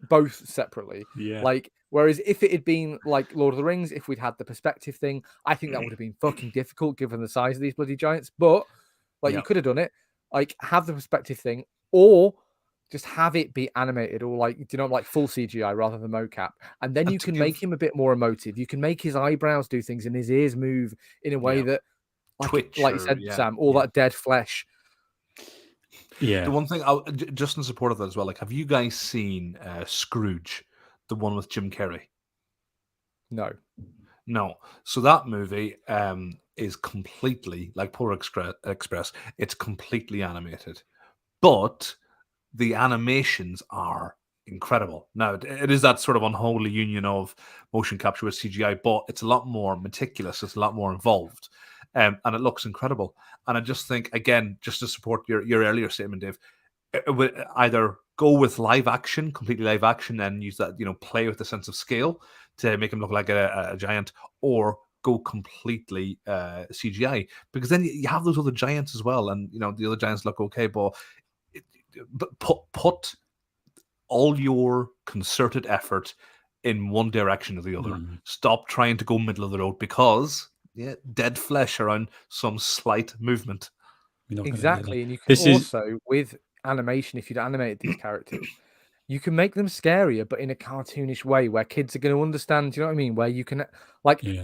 both separately. Yeah. Like, whereas if it had been like Lord of the Rings, if we'd had the perspective thing, I think that would have been fucking difficult given the size of these bloody giants. But like, you could have done it, like have the perspective thing, or just have it be animated, or like like full CGI rather than mocap, and then you can make him a bit more emotive. You can make his eyebrows do things and his ears move in a way that, like you said, Sam, all that dead flesh. Yeah. The one thing, just in support of that as well, like, have you guys seen Scrooge, the one with Jim Carrey? No. So that movie is completely, like Polar Express, it's completely animated. But the animations are incredible. Now, it is that sort of unholy union of motion capture with CGI, but it's a lot more meticulous. It's a lot more involved. And it looks incredible. And I just think, again, just to support your earlier statement, Dave, it would either go with live action, completely live action, and use that, play with the sense of scale to make him look like a giant, or go completely CGI, because then you have those other giants as well, and the other giants look okay, but put all your concerted effort in one direction or the other. Stop trying to go middle of the road, because dead flesh around some slight movement. Exactly. And you can with animation, if you'd animated these characters, you can make them scarier, but in a cartoonish way where kids are going to understand. Do you know what I mean? Where you can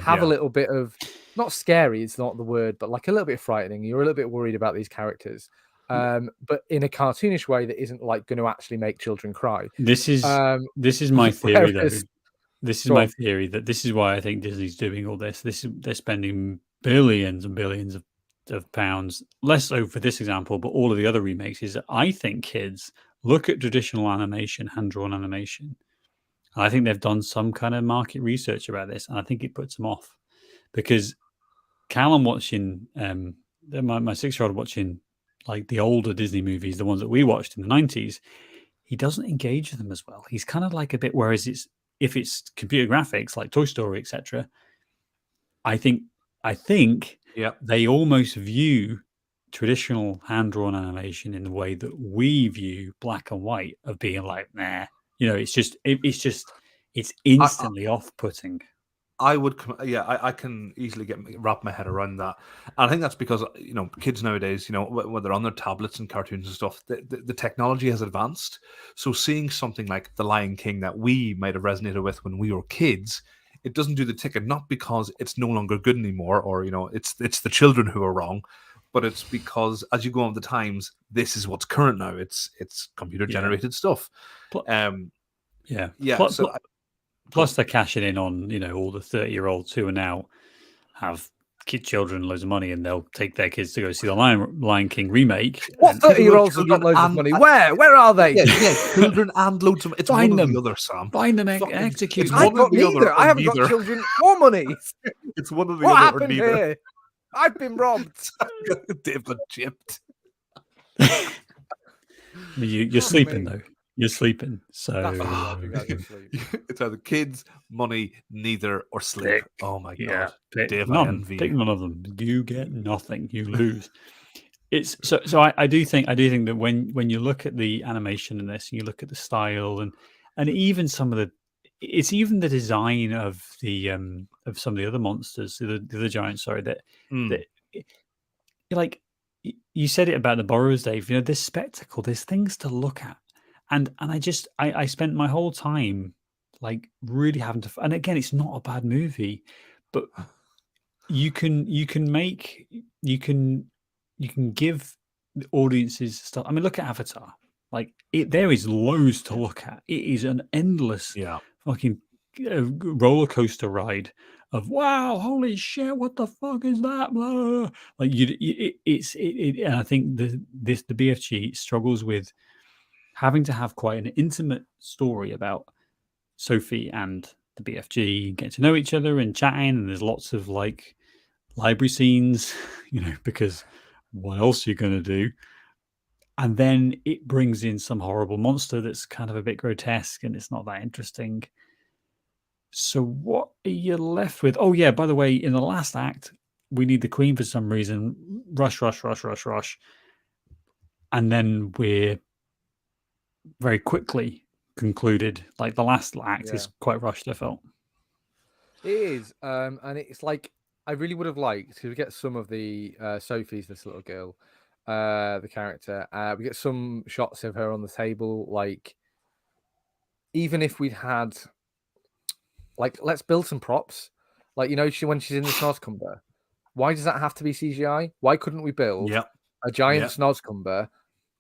have a little bit of, not scary, it's not the word, but like a little bit frightening. You're a little bit worried about these characters, but in a cartoonish way that isn't like going to actually make children cry. This is my theory, though. This is my theory, that this is why I think Disney's doing all this. They're spending billions and billions of pounds, less so for this example, but all of the other remakes, is that I think kids look at traditional animation, hand-drawn animation, and I think they've done some kind of market research about this, and I think it puts them off. Because Callum watching, my 6-year-old watching like the older Disney movies, the ones that we watched in the 90s, he doesn't engage with them as well. He's kind of like a bit, whereas if it's computer graphics like Toy Story, etc., I think they almost view traditional hand-drawn animation in the way that we view black and white of being like, nah, it's instantly off-putting. I would, I can easily wrap my head around that, and I think that's because kids nowadays, when they're on their tablets and cartoons and stuff, the technology has advanced. So seeing something like The Lion King that we might have resonated with when we were kids, it doesn't do the ticket. Not because it's no longer good anymore, or it's the children who are wrong, but it's because as you go on with the times, this is what's current now. It's computer generated stuff. Plus, they're cashing in on all the 30-year-olds who are now have children loads of money, and they'll take their kids to go see the Lion King remake. What 30-year-olds have got loads of money? Where are they? Yeah, children and loads of. It's Find one them. or the other, Sam. Find them, execute. I've got neither. I haven't got children or money. It's one or the what other. Happened or neither. Here? I've been robbed. They've been chipped. You're sleeping though. You're sleeping, so it's either kids, money, neither, or sleep. Oh my god! Pick none of them. You get nothing. You lose. It's so. I do think that when you look at the animation in this, and you look at the style, and even some of it's even the design of the of some of the other monsters, the other giants. Sorry, that like you said it about the borrowers, Dave. There's spectacle. There's things to look at. And I spent my whole time like really having to, and again, it's not a bad movie, but you can give the audiences stuff. I mean, look at Avatar. Like there is loads to look at. It is an endless fucking roller coaster ride of wow, holy shit, what the fuck is that? Blah. Like and I think the BFG struggles with having to have quite an intimate story about Sophie and the BFG, getting to know each other and chatting, and there's lots of like library scenes, because what else are you going to do? And then it brings in some horrible monster that's kind of a bit grotesque, and it's not that interesting. So what are you left with? Oh yeah, by the way, in the last act, we need the Queen for some reason. Rush. And then we're very quickly concluded. Like the last act is quite rushed, I felt. It is, and it's like I really would have liked to get some of the Sophie's this little girl, the character. We get some shots of her on the table. Like even if we'd had, like, let's build some props. Like when she's in the Snozzcumber, why does that have to be CGI? Why couldn't we build a giant Snozzcumber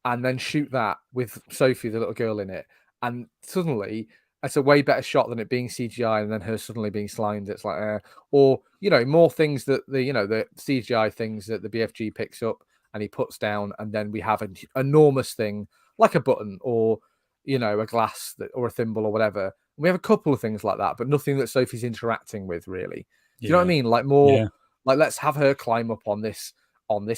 and then shoot that with Sophie, the little girl, in it? And suddenly, it's a way better shot than it being CGI and then her suddenly being slimed. It's like, or more things that the CGI things that the BFG picks up and he puts down, and then we have an enormous thing like a button or a glass or a thimble or whatever. We have a couple of things like that, but nothing that Sophie's interacting with really. Do you know what I mean? Like more, like let's have her climb up on this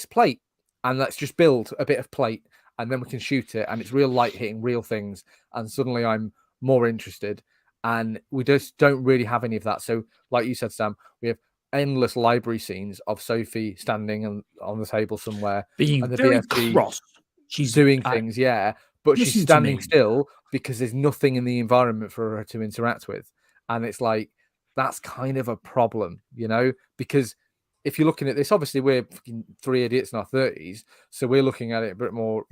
plate, and let's just build a bit of plate. And then we can shoot it, and it's real light hitting real things. And suddenly I'm more interested. And we just don't really have any of that. So, like you said, Sam, we have endless library scenes of Sophie standing on the table somewhere, being and the very BFG cross. She's doing things, but she's standing still because there's nothing in the environment for her to interact with. And it's like that's kind of a problem, because if you're looking at this, obviously we're three idiots in our 30s, so we're looking at it a bit more,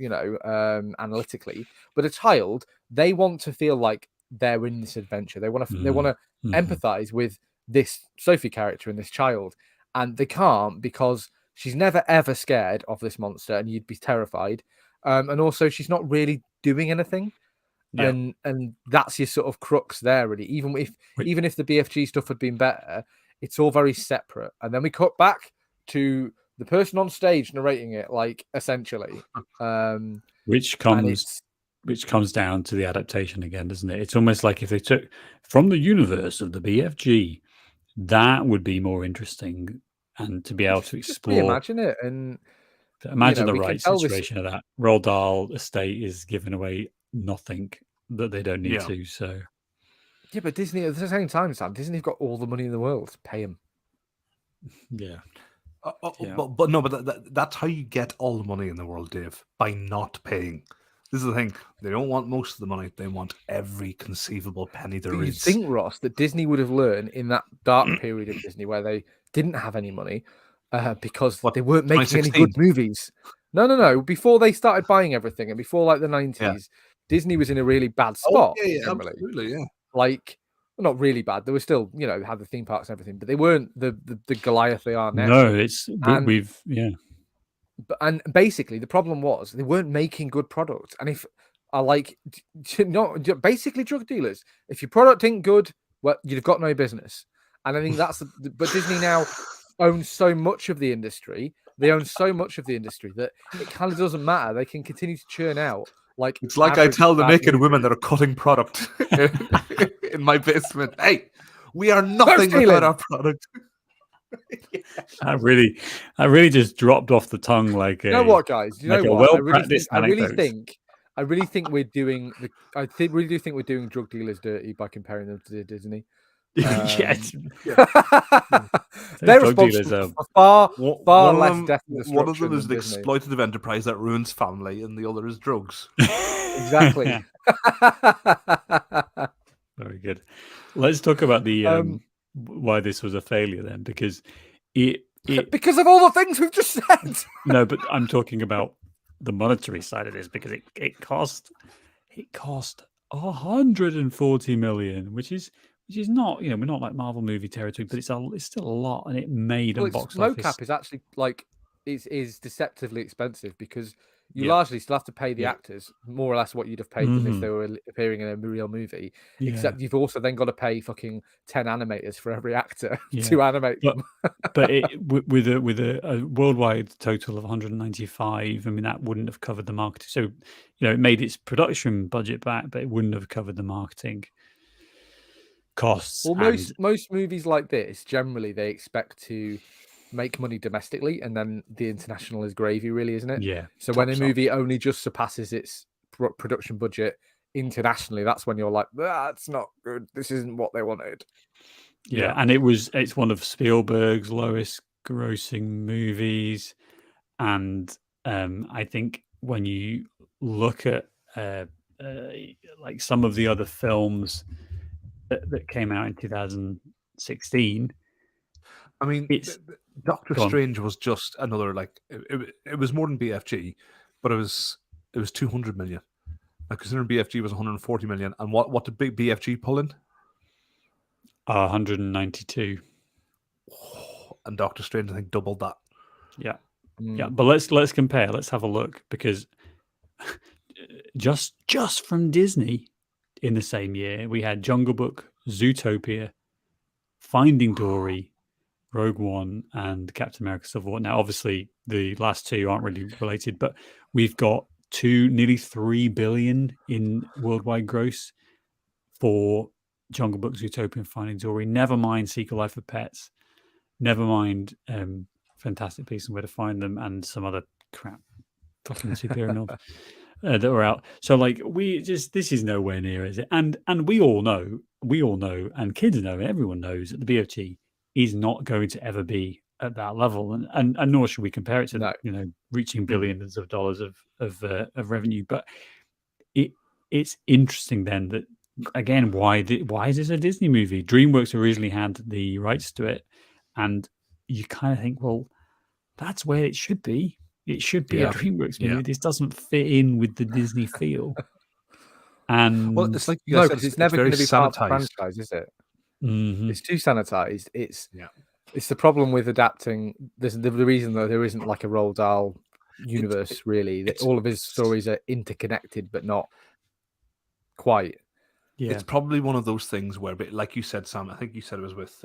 analytically. But a child, they want to feel like they're in this adventure. They want to empathize with this Sophie character and this child, and they can't because she's never ever scared of this monster, and you'd be terrified. And also, she's not really doing anything. And that's your sort of crux there, really. Even if the BFG stuff had been better, it's all very separate. And then we cut back to the person on stage narrating it, like essentially, which comes down to the adaptation again, doesn't it? It's almost like if they took from the universe of the BFG, that would be more interesting, and to be able to explore. Imagine it, and imagine the right situation of that. Roald Dahl estate is giving away nothing that they don't need to. So but Disney at the same time, Sam, Disney've got all the money in the world to pay him. Yeah. But that's how you get all the money in the world, Dave, by not paying. This is the thing. They don't want most of the money. They want every conceivable penny there But you'd is. think, Ross, that Disney would have learned in that dark period of Disney where they didn't have any money because What, they weren't making any 2016? good movies. No. Before they started buying everything and before like the 90s, Disney was in a really bad spot. Generally. Absolutely, yeah. Like, well, not really bad. They were still, had the theme parks and everything, but they weren't the Goliath they are now. No, it's And- we've yeah. And basically, the problem was they weren't making good products. And if are like basically drug dealers, if your product ain't good, well, you've got no business. And I think that's but Disney now owns so much of the industry. They own so much of the industry that it kind of doesn't matter. They can continue to churn out like. It's like I tell the bad naked movies. women that are cutting product in my basement. Hey, we are nothing stealing. without our product. I really just dropped off the tongue like a. You know what, guys? You like know a what? well-practiced I really anecdote. think we're doing the. Really do think we're doing drug dealers dirty by comparing them to Disney. Yes, They're drug dealers responsible are- for far One less of them, death and one of destruction them is than an Disney. exploitative enterprise that ruins family, and the other is drugs. Exactly. Very good. Let's talk about the why this was a failure then, because it because of all the things we've just said. no, but I'm talking about the monetary side of this because it cost 140 million, which is not, we're not like Marvel movie territory, but it's still a lot, and it made a box office. Mocap is actually like is deceptively expensive because you Yeah. largely still have to pay the Yeah. actors more or less what you'd have paid them if they were appearing in a real movie. Yeah. Except you've also then got to pay fucking 10 animators for every actor Yeah. to animate But- them. But with a worldwide total of 195, I mean, that wouldn't have covered the marketing. So, it made its production budget back, but it wouldn't have covered the marketing costs. Well, and- most movies like this, generally they expect to make money domestically, and then the international is gravy, really, isn't it? yeah. So when a tops up. movie only just surpasses its production budget internationally, that's when you're like, that's not good. This isn't what they wanted. Yeah, and it's one of Spielberg's lowest grossing movies, and I think when you look at like some of the other films that came out in 2016, I mean, It's- Doctor go on. Strange was just another it was more than BFG, but it was 200 million. Now, considering BFG was 140 million, and what did BFG pull in? 192. And Doctor Strange, I think, doubled that. Yeah, Mm. yeah. But let's compare. Let's have a look, because just from Disney in the same year, we had Jungle Book, Zootopia, Finding Dory, Rogue One, and Captain America: Civil War. Now, obviously, the last two aren't really related, but we've got nearly 3 billion in worldwide gross for Jungle Book, Zootopia, and Finding Dory. Never mind Secret Life of Pets. Never mind Fantastic Beasts and Where to Find Them, and some other crap fucking superhero novels that were out. So like this is nowhere near, is it? And we all know, and kids know, and everyone knows that the BFG is not going to ever be at that level, and nor should we compare it to No. reaching billions of dollars of revenue. But it's interesting then that, again, why is this a Disney movie? DreamWorks originally had the rights to it, and you kind of think, well, that's where it should be. It should be a Yeah. DreamWorks movie. Yeah. This doesn't fit in with the Disney feel. And Well, it's like you No, guys because said, it's never very going to be part of the sanitized. franchise, is it? Mhm. It's too sanitized. It's Yeah. It's the problem with adapting. This the reason that there isn't like a Roald Dahl universe, really. That all of his stories are interconnected, but not quite. yeah, It's probably one of those things where, like you said, Sam, I think you said it was with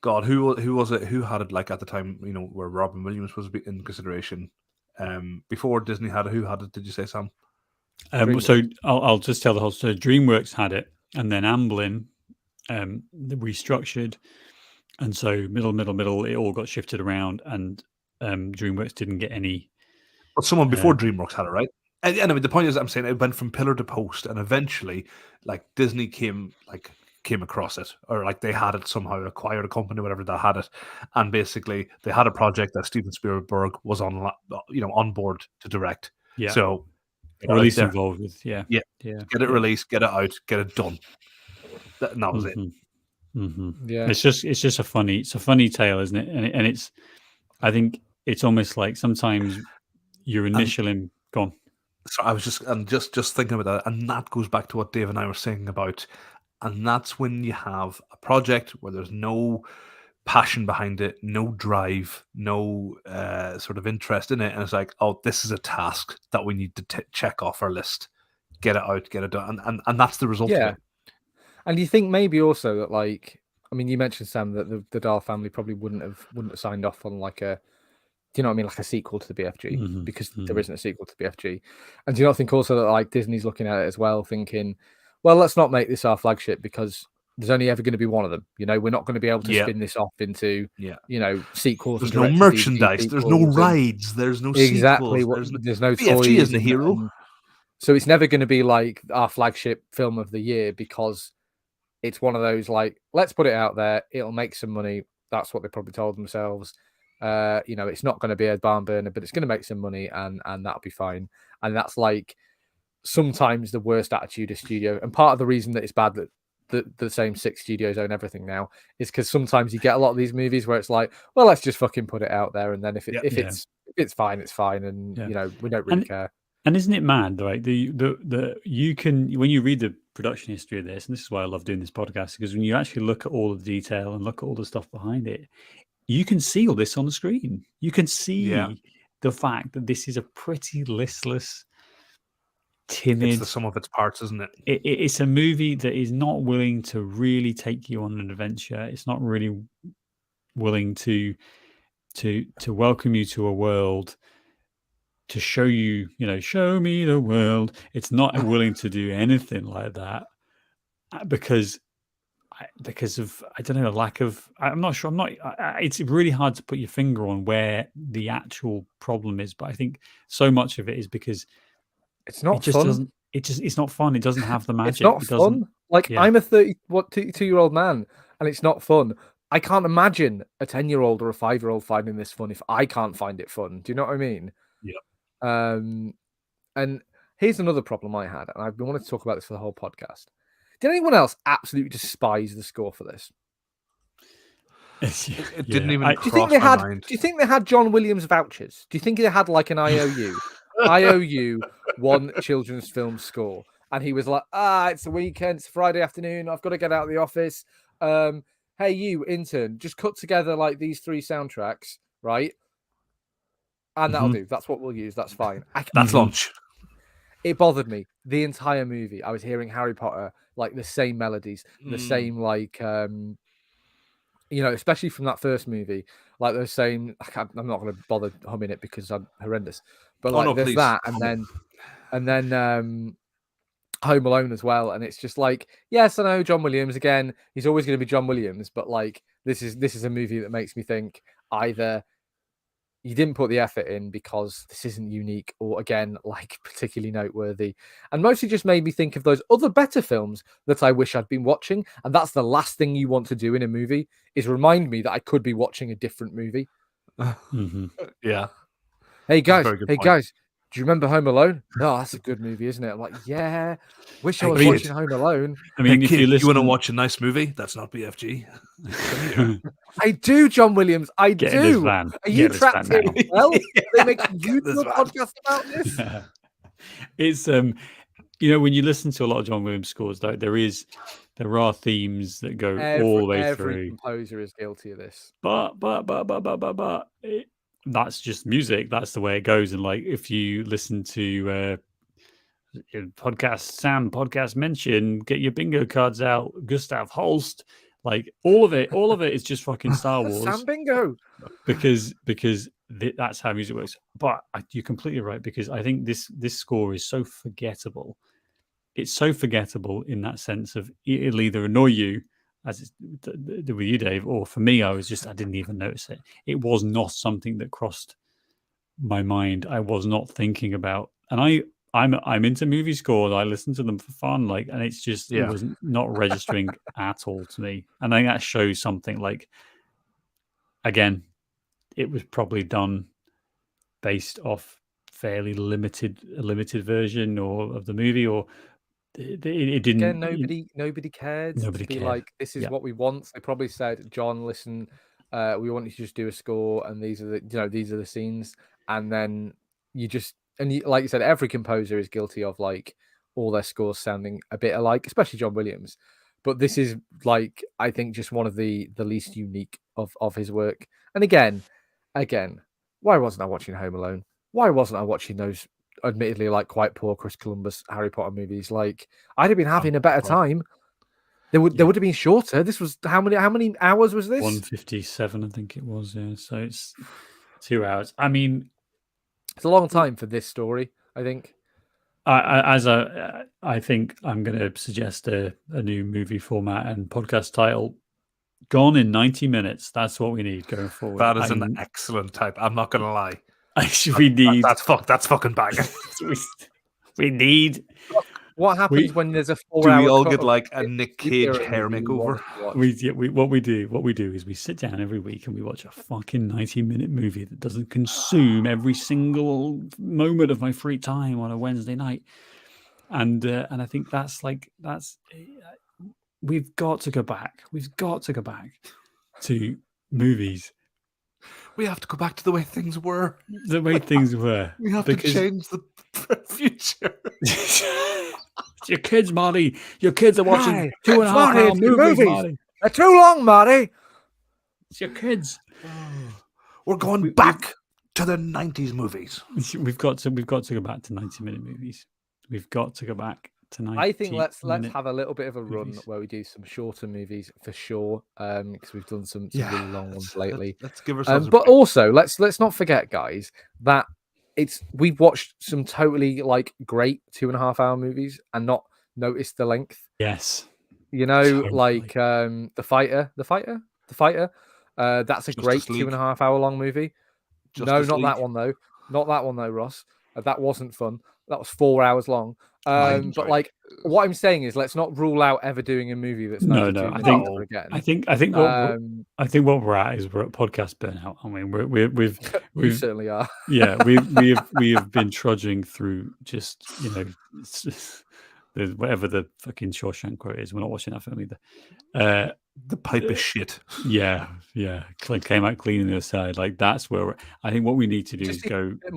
God, who was it? Who had it like at the time? Where Robin Williams was in consideration. Before Disney had it, who had it? Did you say, Sam? so I'll just tell the whole story. DreamWorks had it, and then Amblin restructured, and so middle, it all got shifted around, and DreamWorks didn't get any. But someone before DreamWorks had it, right? And anyway, the point is, I'm saying it went from pillar to post, and eventually, like Disney came, like came across it, or like they had it somehow, acquired a company, whatever, that had it, and basically they had a project that Steven Spielberg was on board to direct. Yeah. So Or at least there. involved with. Yeah. Yeah. Yeah. Get it released, get it out, get it done. And that was it. Yeah. It's just a funny tale, isn't it? And it's, I think it's almost like sometimes your initial gone. So I was just thinking about that, and that goes back to what Dave and I were saying about, and that's when you have a project where there's no passion behind it, no drive, no sort of interest in it, and it's like, oh, this is a task that we need to check off our list, get it out, get it done, and that's the result of it. And you think maybe also that, like, I mean, you mentioned, Sam, that the Dahl family probably wouldn't have signed off on like a, do you know what I mean, like a sequel to the BFG, because there isn't a sequel to the BFG. And do you not think also that like Disney's looking at it as well, thinking, well, let's not make this our flagship because there's only ever going to be one of them. You know, we're not going to be able to spin this off into, you know, sequels. There's no merchandise. There's no rides. There's no exactly. sequels. There's no BFG toys. isn't a hero. So it's never going to be like our flagship film of the year because it's one of those like, let's put it out there. It'll make some money. That's what they probably told themselves. You know, it's not going to be a barn burner, but it's going to make some money, and that'll be fine. And that's like sometimes the worst attitude of studio. And part of the reason that it's bad that the same 6 studios own everything now is because sometimes you get a lot of these movies where it's like, well, let's just fucking put it out there, and then if it's fine, it's fine, and you know, we don't really care. And isn't it mad, right? The you can, when you read the production history of this, and this is why I love doing this podcast, because when you actually look at all the detail and look at all the stuff behind it, you can see all this on the screen. You can see the fact that this is a pretty listless, timid. It's the sum of its parts, isn't it? It's a movie that is not willing to really take you on an adventure. It's not really willing to welcome you to a world, to show you, you know, show me the world. It's not willing to do anything like that because of, I don't know, a lack of, I'm not sure. It's really hard to put your finger on where the actual problem is, but I think so much of it is because it's not fun. It's not fun. It doesn't have the magic. It's not fun. Like, I'm a 32-year-old man, and it's not fun. I can't imagine a 10-year-old or a 5-year-old finding this fun if I can't find it fun. Do you know what I mean? Yeah. And here's another problem I had, and I've been wanting to talk about this for the whole podcast. Did anyone else absolutely despise the score for this? It didn't even cross my mind. Do you think they had John Williams vouchers? Do you think they had like an IOU? IOU won children's film score, and he was like, it's the weekend, it's Friday afternoon, I've got to get out of the office. Hey, you intern, just cut together like these 3 soundtracks, right? And that'll do. That's what we'll use. That's fine. That's lunch. It bothered me the entire movie. I was hearing Harry Potter, like the same melodies, the same like, you know, especially from that first movie, like the same. I'm not going to bother humming it because I'm horrendous. But like, there's that, and then Home Alone as well. And it's just like, yes, I know John Williams again. He's always going to be John Williams, but like this is a movie that makes me think either you didn't put the effort in because this isn't unique, or again, like particularly noteworthy, and mostly just made me think of those other better films that I wish I'd been watching. And that's the last thing you want to do in a movie, is remind me that I could be watching a different movie. Yeah. Hey guys, do you remember Home Alone? Oh, that's a good movie, isn't it? I'm like, yeah, wish I was watching Home Alone. I mean, if you want to watch a nice movie, that's not BFG. I do, John Williams. I Get do. in this van. Are you trapped here? Well, they make you do a podcast about this. Yeah. It's you know, when you listen to a lot of John Williams scores, there are themes that go all the way through. Every composer is guilty of this. But that's just music. That's the way it goes. And like, if you listen to podcast mention, get your bingo cards out, Gustav Holst, like all of it is just fucking Star Wars. Sam Bingo. Because that's how music works. But you're completely right, because I think this score is so forgettable. It's so forgettable in that sense of it'll either annoy you, as it did with you, Dave, or for me, I didn't even notice it. It was not something that crossed my mind. I was not thinking about, and I'm into movie scores. I listen to them for fun, like, and it's just it Yeah. was not registering at all to me. And I think that shows something. Like, again, it was probably done based off fairly limited version or of the movie, or it didn't. Again, nobody cared Nobody to be cared. like, this is Yeah. what we want. They probably said, John, listen, we want you to just do a score, and these are the scenes, and then like you said, every composer is guilty of like all their scores sounding a bit alike, especially John Williams. But this is like, I think, just one of the least unique of his work. And again, why wasn't I watching Home Alone? Why wasn't I watching those admittedly like quite poor Chris Columbus Harry Potter movies? Like, I'd have been having a better time. They would have been shorter. This was how many hours was this? 157, I think it was. Yeah, so it's 2 hours. I mean, It's a long time for this story, I think. I think I'm going to suggest a new movie format and podcast title. Gone in 90 minutes. That's what we need going forward. That is an excellent type. I'm not going to lie. We need that's fucking banging. we need. What happens when there's a 4 Do hour? we all get like a Nick Cage hair makeover? What we do is we sit down every week and we watch a fucking 90-minute movie that doesn't consume every single moment of my free time on a Wednesday night. And I think that's we've got to go back. We've got to go back to movies. We have to go back to the way things were. The way things were. We have to change the future. It's your kids, Marty. Your kids are watching 2.5 hour movies, Marty. They're too long, Marty. It's your kids. We're going back to the 90s movies. We've got to go back to 90-minute movies. We've got to go back to 90. I think let's have a little bit of a run where we do some shorter movies for sure, because we've done some really long ones lately. Let's give ourselves. But also, let's not forget, guys, that we've watched some totally like great 2.5 hour movies and not noticed the length. Yes, like the fighter. That's a great 2.5 hour long movie. Not that one though. Not that one though, Ross. That wasn't fun. That was 4 hours long. But like, what I'm saying is, let's not rule out ever doing a movie that's no. I think what we're at is we're at podcast burnout. I mean, we certainly are. Yeah, we have been trudging through just whatever the fucking Shawshank quote is. We're not watching that film either. The pipe is shit. Yeah. Came out clean on the other side. Like, that's where I think what we need to do is go. But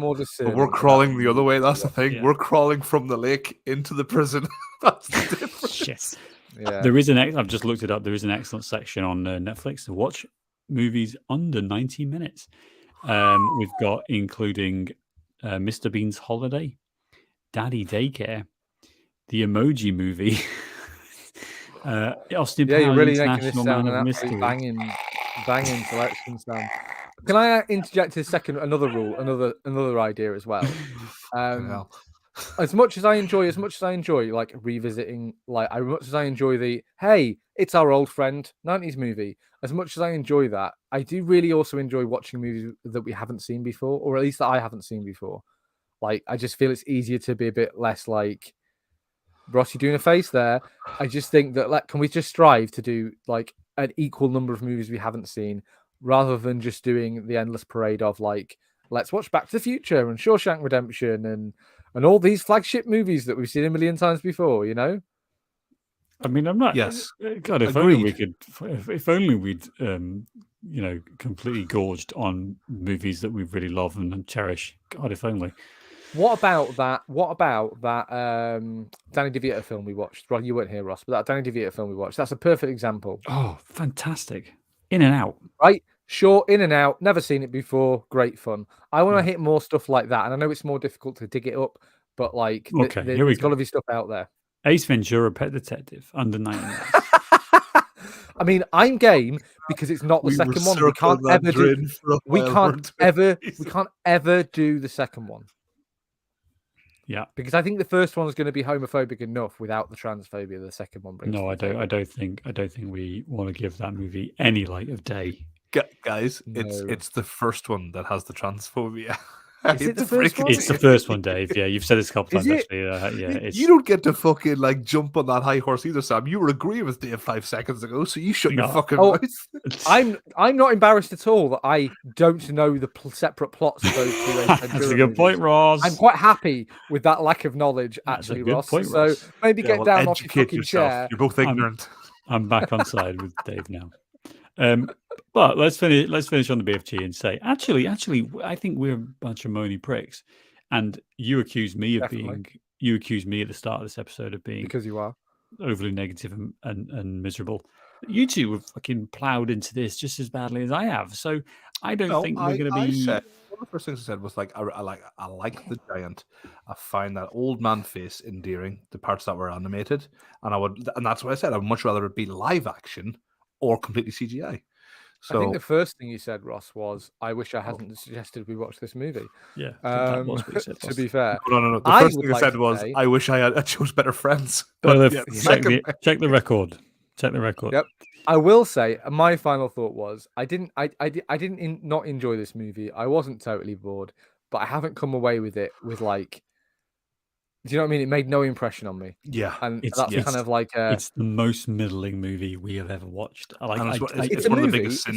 we're crawling the other way. That's the thing. Yeah. We're crawling from the lake into the prison. That's the difference. Shit. Yeah. There is I've just looked it up. There is an excellent section on Netflix to watch movies under 90 minutes. We've got including Mr. Bean's Holiday, Daddy Daycare, The Emoji Movie. Austin Powers, you're really making this International sound Man an of absolute Mystery. banging selection sound. Can I interject another rule, another idea as well? As much as I enjoy like revisiting, like as much as I enjoy the it's our old friend 90s movie, as much as I enjoy that, I do really also enjoy watching movies that we haven't seen before, or at least that I haven't seen before. Like, I just feel it's easier to be a bit less like, Ross, you're doing a face there. I just think that, can we just strive to do like an equal number of movies we haven't seen, rather than just doing the endless parade of like, let's watch Back to the Future and Shawshank Redemption and all these flagship movies that we've seen a million times before, I mean, I'm not. Yes. God, if only we could. If only we'd, completely gorged on movies that we really love and cherish. God, if only. What about that Danny DeVito film we watched? Well, you weren't here, Ross, but that Danny DeVito film we watched, that's a perfect example. Oh, fantastic. In and out. Right? Sure, in and out. Never seen it before. Great fun. I want to hit more stuff like that. And I know it's more difficult to dig it up, but like, there's got to be stuff out there. Ace Ventura, Pet Detective, under 90 minutes. I mean, I'm game because it's not the second one. We can't ever do the second one. Yeah, because I think the first one is going to be homophobic enough without the transphobia. The second one brings. No, I don't think we want to give that movie any light of day. Guys, it's the first one that has the transphobia. Is it the first one? It's the first one, Dave. Yeah, you've said this a couple Is times it? actually. Yeah, it's You don't get to fucking like jump on that high horse either, Sam. You were agreeing with Dave 5 seconds ago, so you shut your No. fucking Oh, mouth. I'm not embarrassed at all that I don't know the separate plots of those two. That's a good point, Ross. I'm quite happy with that lack of knowledge, That's a actually, good Ross. point, So Ross. maybe Yeah, get well, down off your educate fucking yourself. chair. You're both ignorant. I'm back on side with Dave now. But let's finish on the BFG and say, actually, I think we're a bunch of moany pricks. And you accused me of you accused me at the start of this episode of being Because you are overly negative and miserable. You two have fucking ploughed into this just as badly as I have. So I don't think we're going to be. Said, one of the first things I said was like, I like the giant. I find that old man face endearing. The parts that were animated, and that's what I said. I'd much rather it be live action or completely CGI. So I think the first thing you said, Ross, was, "I wish I hadn't suggested we watch this movie." Yeah, that was what you said. To be fair, no. The first thing I said was, "I wish I chose better friends." But, check the record. Check the record. Yep. I will say my final thought was I didn't not enjoy this movie. I wasn't totally bored, but I haven't come away with it with like. Do you know what I mean? It made no impression on me. Yeah, and that's kind of like it's the most middling movie we have ever watched. It's a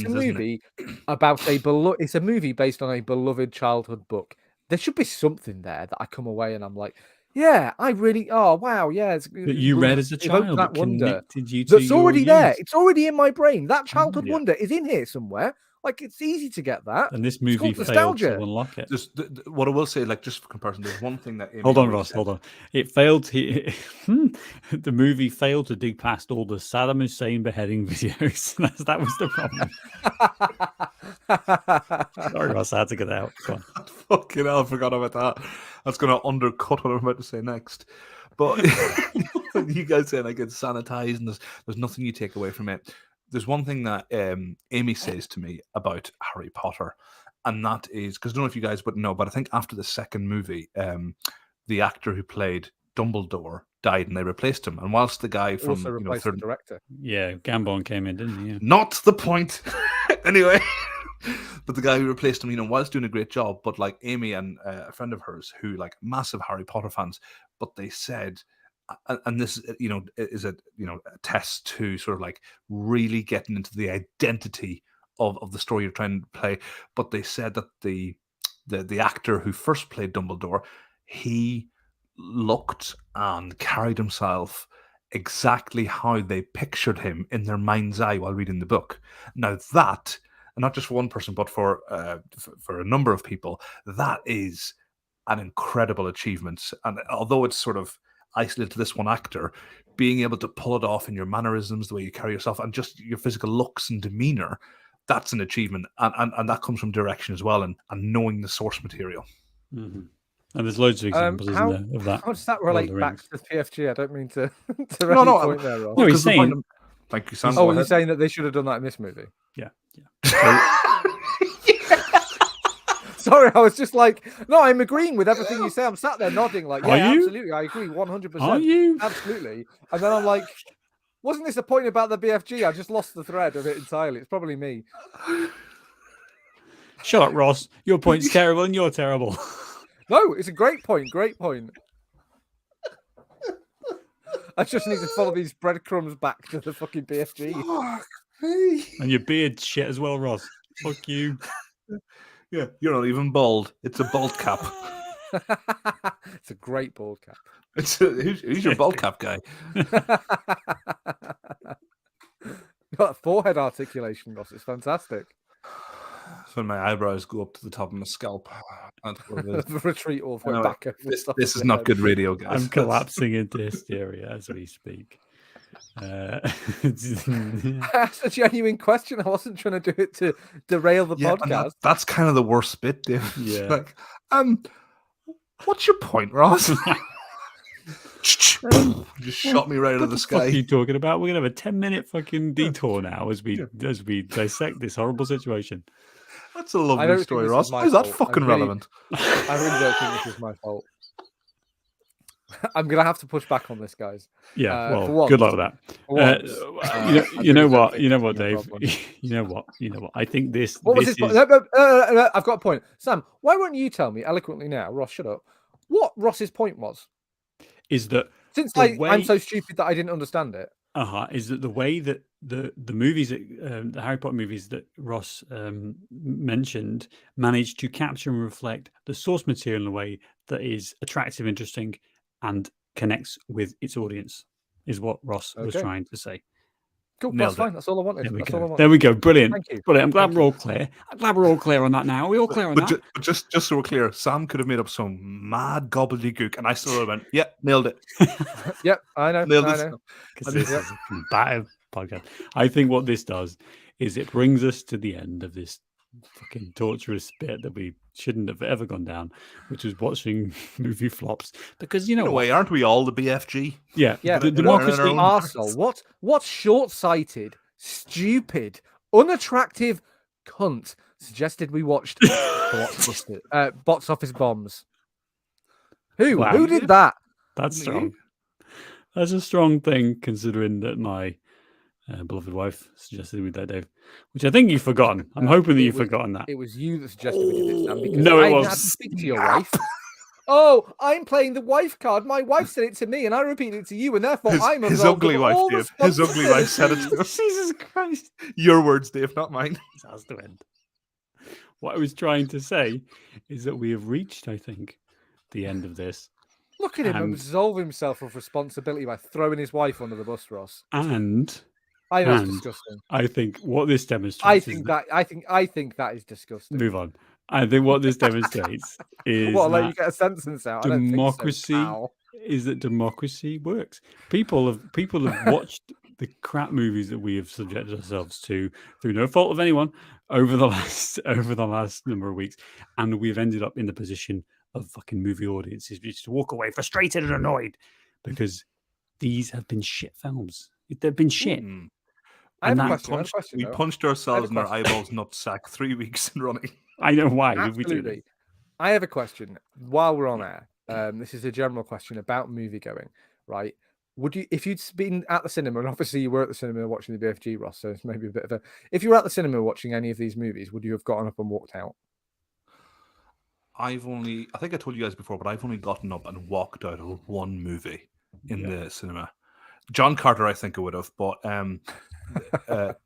movie about it's a movie based on a beloved childhood book. There should be something there that I come away and I'm like, yeah, I really. Oh wow, yeah. That you read as a child that wonder you to that's already youth. there. It's already in my brain. That childhood wonder is in here somewhere. Like, it's easy to get that. And this movie failed to unlock it. What I will say, like, just for comparison, there's one thing that... Hold on, Ross, hold on. It failed to... the movie failed to dig past all the Saddam Hussein beheading videos. That was the problem. Sorry, Ross, I had to get that out. Go on. Fucking hell, I forgot about that. That's going to undercut what I'm about to say next. But you guys say, like, it's sanitized and there's nothing you take away from it. There's one thing that Amy says to me about Harry Potter, and that is, because I don't know if you guys would know, but I think after the second movie, the actor who played Dumbledore died and they replaced him. And whilst the guy from also replaced the director. Yeah, Gambon came in, didn't he? Yeah. Not the point. Anyway, but the guy who replaced him, whilst doing a great job, but like Amy and a friend of hers who like massive Harry Potter fans, but they said, and this, is a test to sort of like really getting into the identity of the story you're trying to play. But they said that the actor who first played Dumbledore, he looked and carried himself exactly how they pictured him in their mind's eye while reading the book. Now that, and not just for one person, but for a number of people, that is an incredible achievement. And although it's sort of isolated to this one actor, being able to pull it off in your mannerisms, the way you carry yourself, and just your physical looks and demeanor, that's an achievement. And that comes from direction as well, and knowing the source material. Mm-hmm. And there's loads of examples, isn't there, of that? How does that relate back to the PFG? I don't mean to point there, Ross. No, he's saying... Thank you, Sam. Oh, you're saying that they should have done that in this movie? Yeah. Sorry, I was just like, no, I'm agreeing with everything you say. I'm sat there nodding like, yeah, absolutely. I agree 100%. Are you? Absolutely. And then I'm like, wasn't this a point about the BFG? I just lost the thread of it entirely. It's probably me. Shut up, Ross. Your point's terrible and you're terrible. No, it's a great point. Great point. I just need to follow these breadcrumbs back to the fucking BFG. Fuck me. And your beard's shit as well, Ross. Fuck you. Yeah, you're not even bald. It's a bald cap. It's a great bald cap. Who's your bald cap guy? Got forehead articulation, Ross. It's fantastic. So when my eyebrows go up to the top of my scalp. Retreat all the way back. This is not good radio, guys. I'm collapsing into hysteria as we speak. I asked a genuine question. I wasn't trying to do it to derail the podcast. That's kind of the worst bit, Dave. Yeah. Like, what's your point, Ross? Just shot me right out of the sky. What are you talking about? We're gonna have a 10-minute fucking detour now as we dissect this horrible situation. That's a lovely story, Ross. How is that fucking relevant? I really don't think this is my fault. I'm gonna have to push back on this, guys. Yeah, For well, once, good luck with that. for once, I You know really don't what? think You know it's what, gonna be a Dave? problem. You know what? I think this What was this his point? is No, I've got a point. Sam, why won't you tell me eloquently now, Ross? Shut up. What Ross's point was? that Since the I'm way so stupid that I didn't understand it. is that the way that the movies that the Harry Potter movies that Ross mentioned managed to capture and reflect the source material in a way that is attractive, interesting, and connects with its audience, is what Ross was Okay. trying to say. Cool. Nailed That's it. fine. That's all I wanted. There we That's all I go. wanted. There we go. Brilliant. Thank you. Brilliant. I'm glad Thank we're you. all clear. I'm glad we're all clear on that now. Are we all clear on that? But just so we're clear, Sam could have made up some mad gobbledygook, and I still would have went, "Yeah, nailed it, Yep, I know. nailed I it." know. Because this is a combative podcast. I think what this does is it brings us to the end of this fucking torturous bit that we shouldn't have ever gone down, which was watching movie flops. Because you know In a what? way, aren't we all the BFG? Yeah, Yeah, the in our democracy. own arsehole. What short-sighted, stupid, unattractive cunt suggested we watched Box Office Bombs? Who? Wow. Who did that? That's Wasn't it you? strong. That's a strong thing, considering that my beloved wife suggested we that, Dave, which I think you've forgotten. I'm hoping that it you've was- forgotten that. It was you that suggested we did it, Sam, because No, it I was. had to speak to your wife. Oh, I'm playing the wife card. My wife said it to me, and I repeated it to you, and therefore I'm His absolved ugly of wife, all Dave. His ugly wife said it to him. Jesus Christ. Your words, Dave, not mine. This has to end. What I was trying to say is that we have reached, I think, the end of this. Look at him And- absolve himself of responsibility by throwing his wife under the bus, Ross. And I think that's And- disgusting. I think what this demonstrates I is think that, I think that is disgusting. move on. I think what this demonstrates is Well, I'll let that you get a sentence out. I don't think so, democracy pal. is that democracy works. People have watched the crap movies that we have subjected ourselves to through no fault of anyone over the last number of weeks, and we've ended up in the position of fucking movie audiences just to walk away frustrated and annoyed because these have been shit films. They've been shit. Mm. I have And a that question. I have a question, We though. punched ourselves in our question. eyeballs nutsack 3 weeks in running. I know why did we do Absolutely. this? I have a question while we're on air. This is a general question about movie going, right? Would you, if you'd been at the cinema, and obviously you were at the cinema watching the BFG, Ross, so it's maybe a bit of a. If you were at the cinema watching any of these movies, would you have gotten up and walked out? I think I told you guys before, but I've only gotten up and walked out of one movie in the cinema. John Carter, I think I would have, but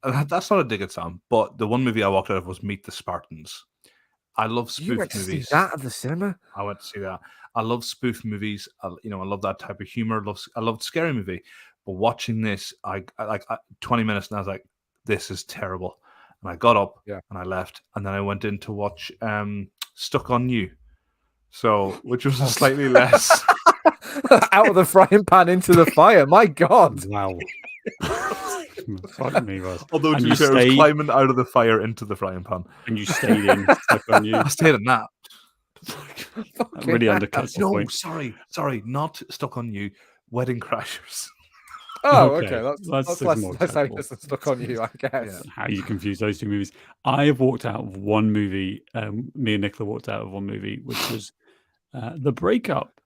that's not a dig at Sam. But the one movie I walked out of was Meet the Spartans. I love You spoof went to movies. see that at the cinema? I went to see that. I love spoof movies. I love that type of humor. I love scary movie. But watching this, I 20 minutes, and I was like, "This is terrible." And I got up and I left, and then I went in to watch Stuck on You, which was a slightly less. Out of the frying pan into the fire. My God. Wow. Fuck me, Ross. Although And to you be fair, I was stayed- climbing out of the fire into the frying pan. And you stayed in Stuck on You. I stayed in that. That really undercuts the No, point. sorry, not Stuck on You. Wedding Crashers. Oh, Okay, okay. that's That's more less acceptable. heinous than Stuck on You, I guess. How you confuse those two movies. I have walked out of one movie. Me and Nicola walked out of one movie, which was The Breakup.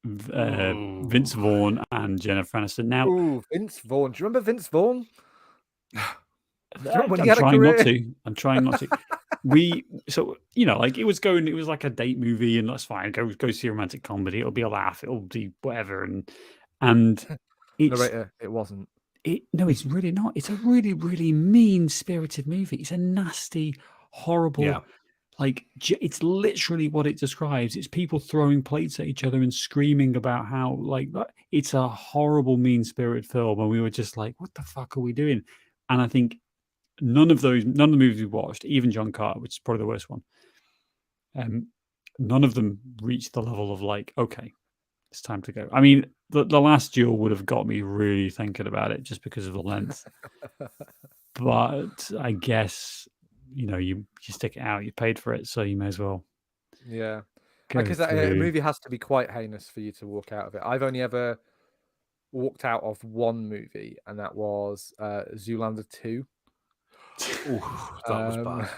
Vince Vaughn and Jennifer Aniston. Now, Ooh, Vince Vaughn. Do you remember Vince Vaughn? When I'm he had a trying not career. to. I'm trying not to. It was like a date movie, and that's fine. Go see a romantic comedy. It'll be a laugh. It'll be whatever. And it's Narrator, it wasn't. it's really not. It's a really, really mean-spirited movie. It's a nasty, horrible. Yeah. Like it's literally what it describes. It's people throwing plates at each other and screaming about how it's a horrible, mean-spirited film. And we were just like, "What the fuck are we doing?" And I think none of the movies we watched, even John Carter, which is probably the worst one, none of them reached the level of like, okay, it's time to go. I mean, the Last Duel would have got me really thinking about it just because of the length. But I guess you stick it out. You paid for it, so you may as well. Yeah. Go Because a through. movie has to be quite heinous for you to walk out of it. I've only ever walked out of one movie, and that was Zoolander 2. Ooh, that was bad.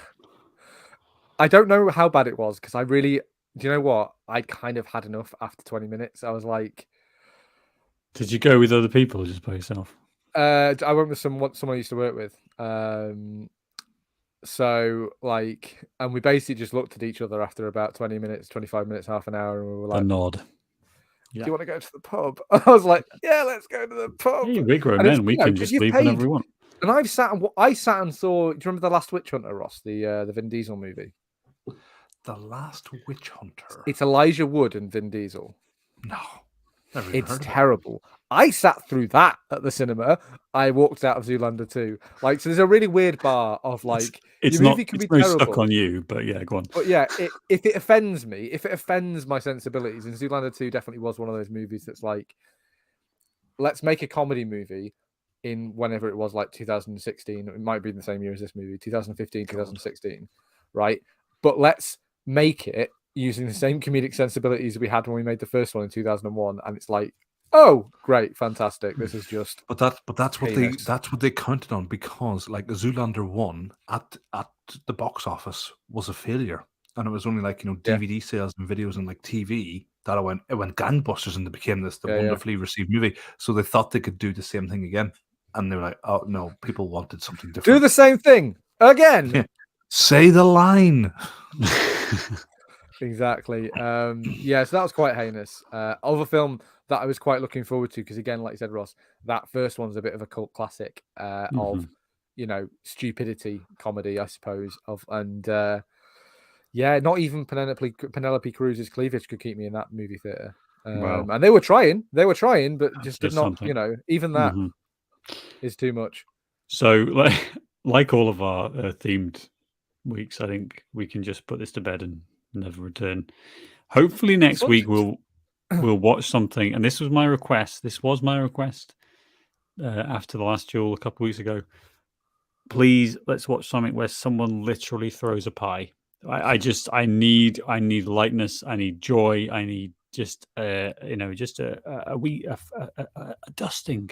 I don't know how bad it was because I really Do you know what? I kind of had enough after 20 minutes. I was like, Did you go with other people or just by yourself? I went with someone I used to work with. So like, and we basically just looked at each other after about 20 minutes, 25 minutes, half an hour, and we were A like, nod. "Do Yeah. you want to go to the pub?" I was like, "Yeah, let's go to the pub." Hey, we're grown And it's, men. We you know, can 'cause just you've leave whenever paid. we want. And I sat and saw. Do you remember The Last Witch Hunter, Ross? The Vin Diesel movie. The Last Witch Hunter. It's Elijah Wood and Vin Diesel. No, never even It's heard of it. terrible. I sat through that at the cinema. I walked out of Zoolander 2. Like, so there's a really weird bar of like It's your not. movie can It's be very terrible. stuck on you, but yeah, go on. But yeah, if it offends me, if it offends my sensibilities, and Zoolander 2 definitely was one of those movies that's like, let's make a comedy movie in whenever it was, like 2016. It might be in the same year as this movie, 2015, 2016, right? But let's make it using the same comedic sensibilities we had when we made the first one in 2001. And it's like, oh, great, fantastic. This is just But that's what heinous. that's what they counted on, because like Zoolander 1 at the box office was a failure, and it was only like, you know, Yeah. DVD sales and videos and like TV that it went gangbusters, and it became this Yeah, yeah. wonderfully received movie. So they thought they could do the same thing again, and they were like, oh no, people wanted something Do different. the same thing again. Say the line. Exactly. Yeah, so that was quite heinous. Other film that I was quite looking forward to, because again, like you said, Ross, that first one's a bit of a cult classic of, you know, stupidity comedy, I suppose. Yeah, not even Penelope Cruz's cleavage could keep me in that movie theater. Wow. And they were trying, but just did says not. something. You know, even that is too much. So, like all of our themed weeks, I think we can just put this to bed and never return. Hopefully, next week we'll watch something. And this was my request. After the last duel a couple of weeks ago. Please, let's watch something where someone literally throws a pie. I need lightness. I need joy. I need just a dusting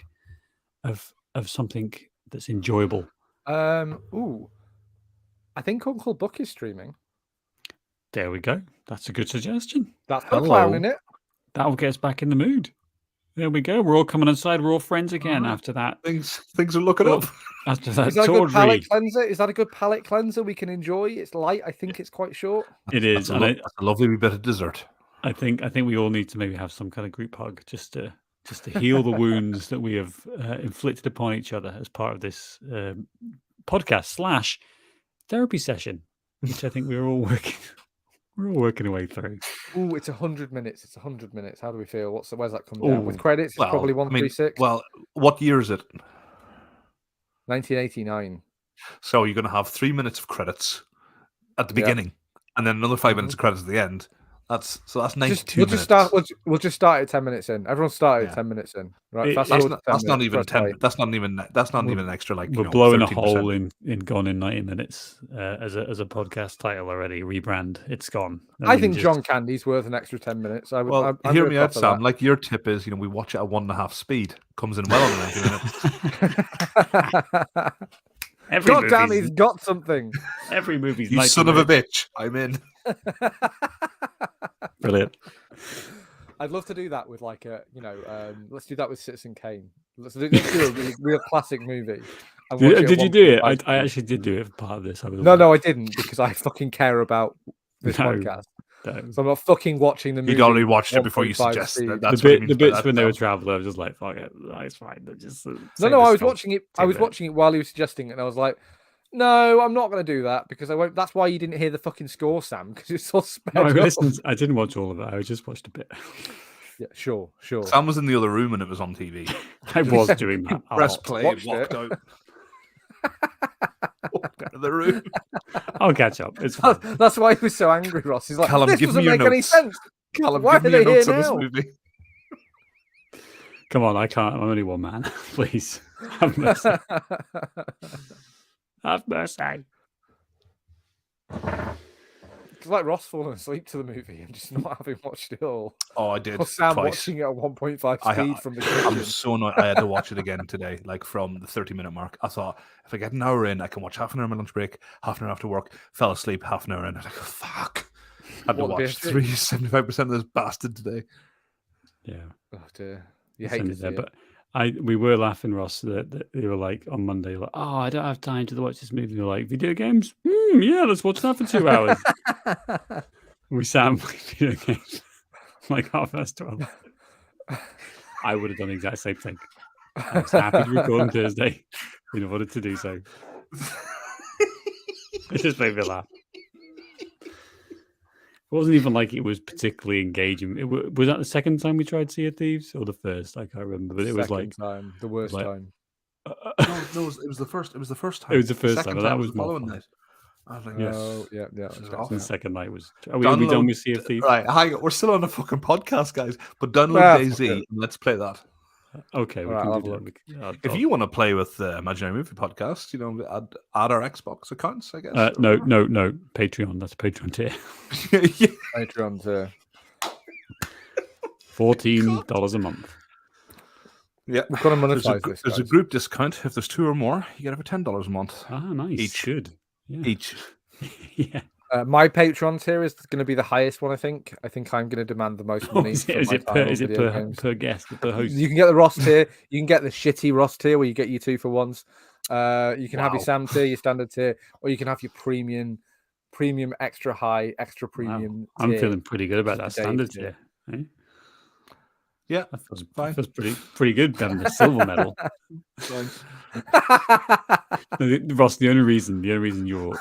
of something that's enjoyable. I think Uncle Buck is streaming. There we go. That's a good suggestion. That's got a clown in it. That'll get us back in the mood. There we go. We're all coming inside. We're all friends again after that. Things are looking up. After that, is that a good palate cleanser? Is that a good palate cleanser we can enjoy? It's light. I think it's quite short. It is. That's a lovely bit of dessert. I think we all need to maybe have some kind of group hug just to heal the wounds that we have inflicted upon each other as part of this podcast / therapy session, which I think we're all working our way through. Oh, it's 100 minutes. It's 100 minutes. How do we feel? Where's that coming down? With credits, it's probably 136. Well, what year is it? 1989. So you're going to have 3 minutes of credits at the beginning, and then another 5 minutes of credits at the end. That's 92 minutes. We'll just start at 10 minutes in. Everyone started 10 minutes in. Right. That's not even 10. That's not even an extra, like, we're blowing 13%. a hole in Gone in 90 Minutes as a podcast title already. Rebrand. It's gone. I think John Candy's worth an extra 10 minutes. Hear me out, Sam. That. Like, your tip is, we watch it at 1.5 speed. Comes in well on 90 minutes. God damn, he's got something. Every movie's you son of a bitch. I'm in. Brilliant. I'd love to do that with let's do that with Citizen Kane. Let's do a real classic movie. Did you do it? I actually did do it for part of this. No, I didn't, because I fucking care about this podcast. No. So I'm not fucking watching the movie. You'd already watched it before you suggested it. The bits when they were traveling, I was just like, fuck it, it's fine. No, I was watching it. I was watching it while he was suggesting it, and I was like, no, I'm not going to do that, because I won't. That's why you didn't hear the fucking score, Sam, because it's all sped up. I didn't watch all of it. I just watched a bit. Yeah, sure. Sam was in the other room and it was on TV. I was doing that. Press play and walked out. Walked out of the room. I'll catch up. It's fine. That's why he was so angry, Ross. He's like, Callum, this doesn't make any sense. Callum, why give are me they your notes here on now? this movie. Come on, I can't. I'm only one man. Please, have mercy. Have mercy. It's like Ross falling asleep to the movie and just not having watched it all. Oh, I did. Or Sam twice. watching it at 1.5 speed from the kitchen. I'm so annoyed. I had to watch it again today, like from the 30-minute mark. I thought, if I get an hour in, I can watch half an hour on my lunch break, half an hour after work, fell asleep, half an hour in. I'm like, oh, fuck. Had to What, the watch BFG? 75% of this bastard today. Yeah. Oh dear, you Send hate it to there, see but we were laughing, Ross, that they were like on Monday, like, oh, I don't have time to watch this movie. We're like, video games? Yeah, let's watch that for 2 hours. it. We sat and played video games like 12:30. I would have done the exact same thing. I was happy to record on Thursday. We wanted to do so. It just made me laugh. It wasn't even like it was particularly engaging. Was that the second time we tried Sea of Thieves or the first? I can't remember, but it was like time, the worst like- time. No, it was the first. It was the first time. It was the first second time, but that was was the more following fun. night. I was like, Yes. Oh, yeah. This is that's awful. The it. second night was. Are we done with Sea of Thieves? Right, hang on. We're still on a fucking podcast, guys. But download fuck DayZ it. and let's play that. Okay, we Alright, can I'll do have a that. If you want to play with the Imaginary Movie Podcast, add our Xbox accounts, I guess. no, Patreon. That's Patreon tier. Yeah. Patreon's $14 a month. Yeah. we've got to There's monetize this. a guys. group discount. If there's 2 or more, you get over $10 a month Ah, nice. Each. Good. Yeah. each. Yeah. My Patreon tier is going to be the highest one. I think I'm going to demand the most money. Is for it my time on is it video games. per guest, per host? You can get the Ross tier. You can get the shitty Ross tier where you get your 2 for ones. You can have your Wow. Sam tier, your standard tier, or you can have your premium, extra high, extra Wow. premium. I'm tier. feeling pretty good about that Just the standard Dave tier. tier. Eh? Yeah, That feels fine. Feels pretty good having the silver medal. Fine. Ross, the only reason you're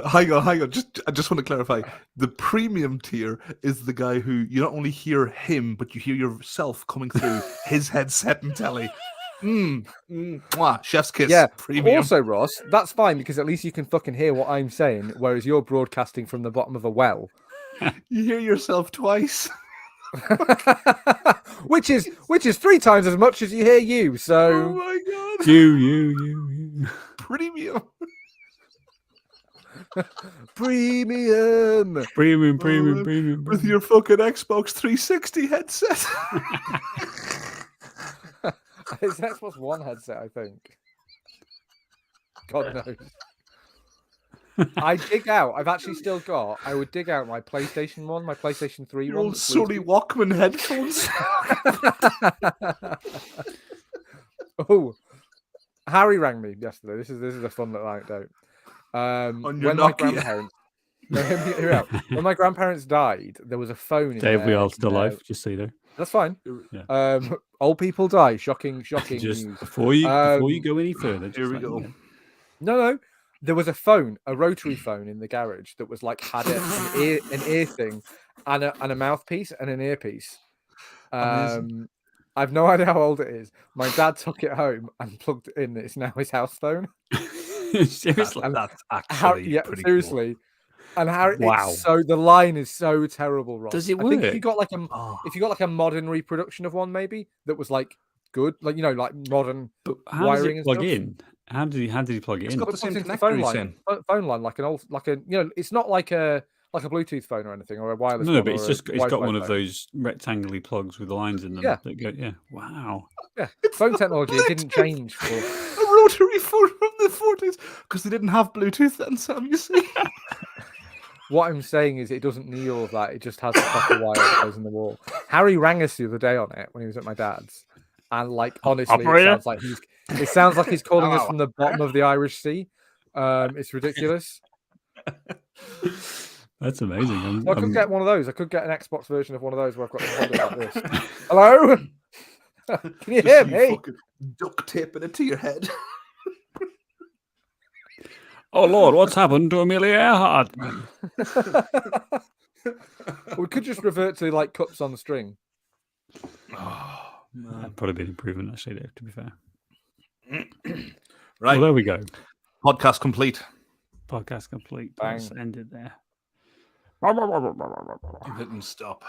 Hang on. I just want to clarify. The premium tier is the guy who you not only hear him, but you hear yourself coming through his headset and telly. Mwah, chef's kiss. Yeah. Premium. Also, Ross, that's fine because at least you can fucking hear what I'm saying, whereas you're broadcasting from the bottom of a well. You hear yourself twice. which is 3 times as much as you hear you. Oh So my god. you. Premium. premium. Premium. With your fucking Xbox 360 headset. It's an Xbox One headset, I think. God knows. I've actually still got. I would dig out my PlayStation 1, my PlayStation 3 Your one. old Sony Walkman headphones. Oh, Harry rang me yesterday. This is a fun little anecdote. On your When my Nokia. grandparents, no, hear me out. When my grandparents died, there was a phone. In Dave, we their- are still in their- alive, just so you know. That's fine. Yeah. Old people die. Shocking Just news. before you go any further, Here we just let go. you know. No. There was a phone, a rotary phone in the garage that was like had an ear thing, and a mouthpiece and an earpiece. Amazing. I've no idea how old it is. My dad took it home and plugged it in. It's now his house phone. Seriously. That's actually pretty seriously. And Harry, Wow. the line is so terrible, Ross. Does it I think if work? you got like Oh. a modern reproduction of one, maybe that was like good, like like modern. But how does wiring it and plug stuff. in? How did he plug it It's in? got But the same plugs into connector, phone he's line, saying. phone line, like it's not like a Bluetooth phone or anything or a wireless. No, one but or it's a just got Wi-Fi one of phone. those rectangular plugs with the lines in them. Yeah. That go, yeah. Wow. Yeah, phone technology it didn't change for. A rotary phone from the 40s because they didn't have Bluetooth then, Sam. You see. What I'm saying is, it doesn't need all of that. It just has the copper wire that goes in the wall. Harry rang us the other day on it when he was at my dad's, and like honestly, Operator? it sounds like he's calling us from the bottom of the Irish Sea. It's ridiculous. That's amazing. So I could get one of those. I could get an Xbox version of one of those where I've got to hold it like this. Hello, can you hear me? Fucking duct taping it to your head. Oh Lord, what's happened to Amelia Earhart? We could just revert to like cups on the string. Oh, That'd probably be an improvement, actually, Dave, to be fair. Right. Well, there we go. Podcast complete. Podcast complete. Bang. Let's end it there. I'm hitting stop.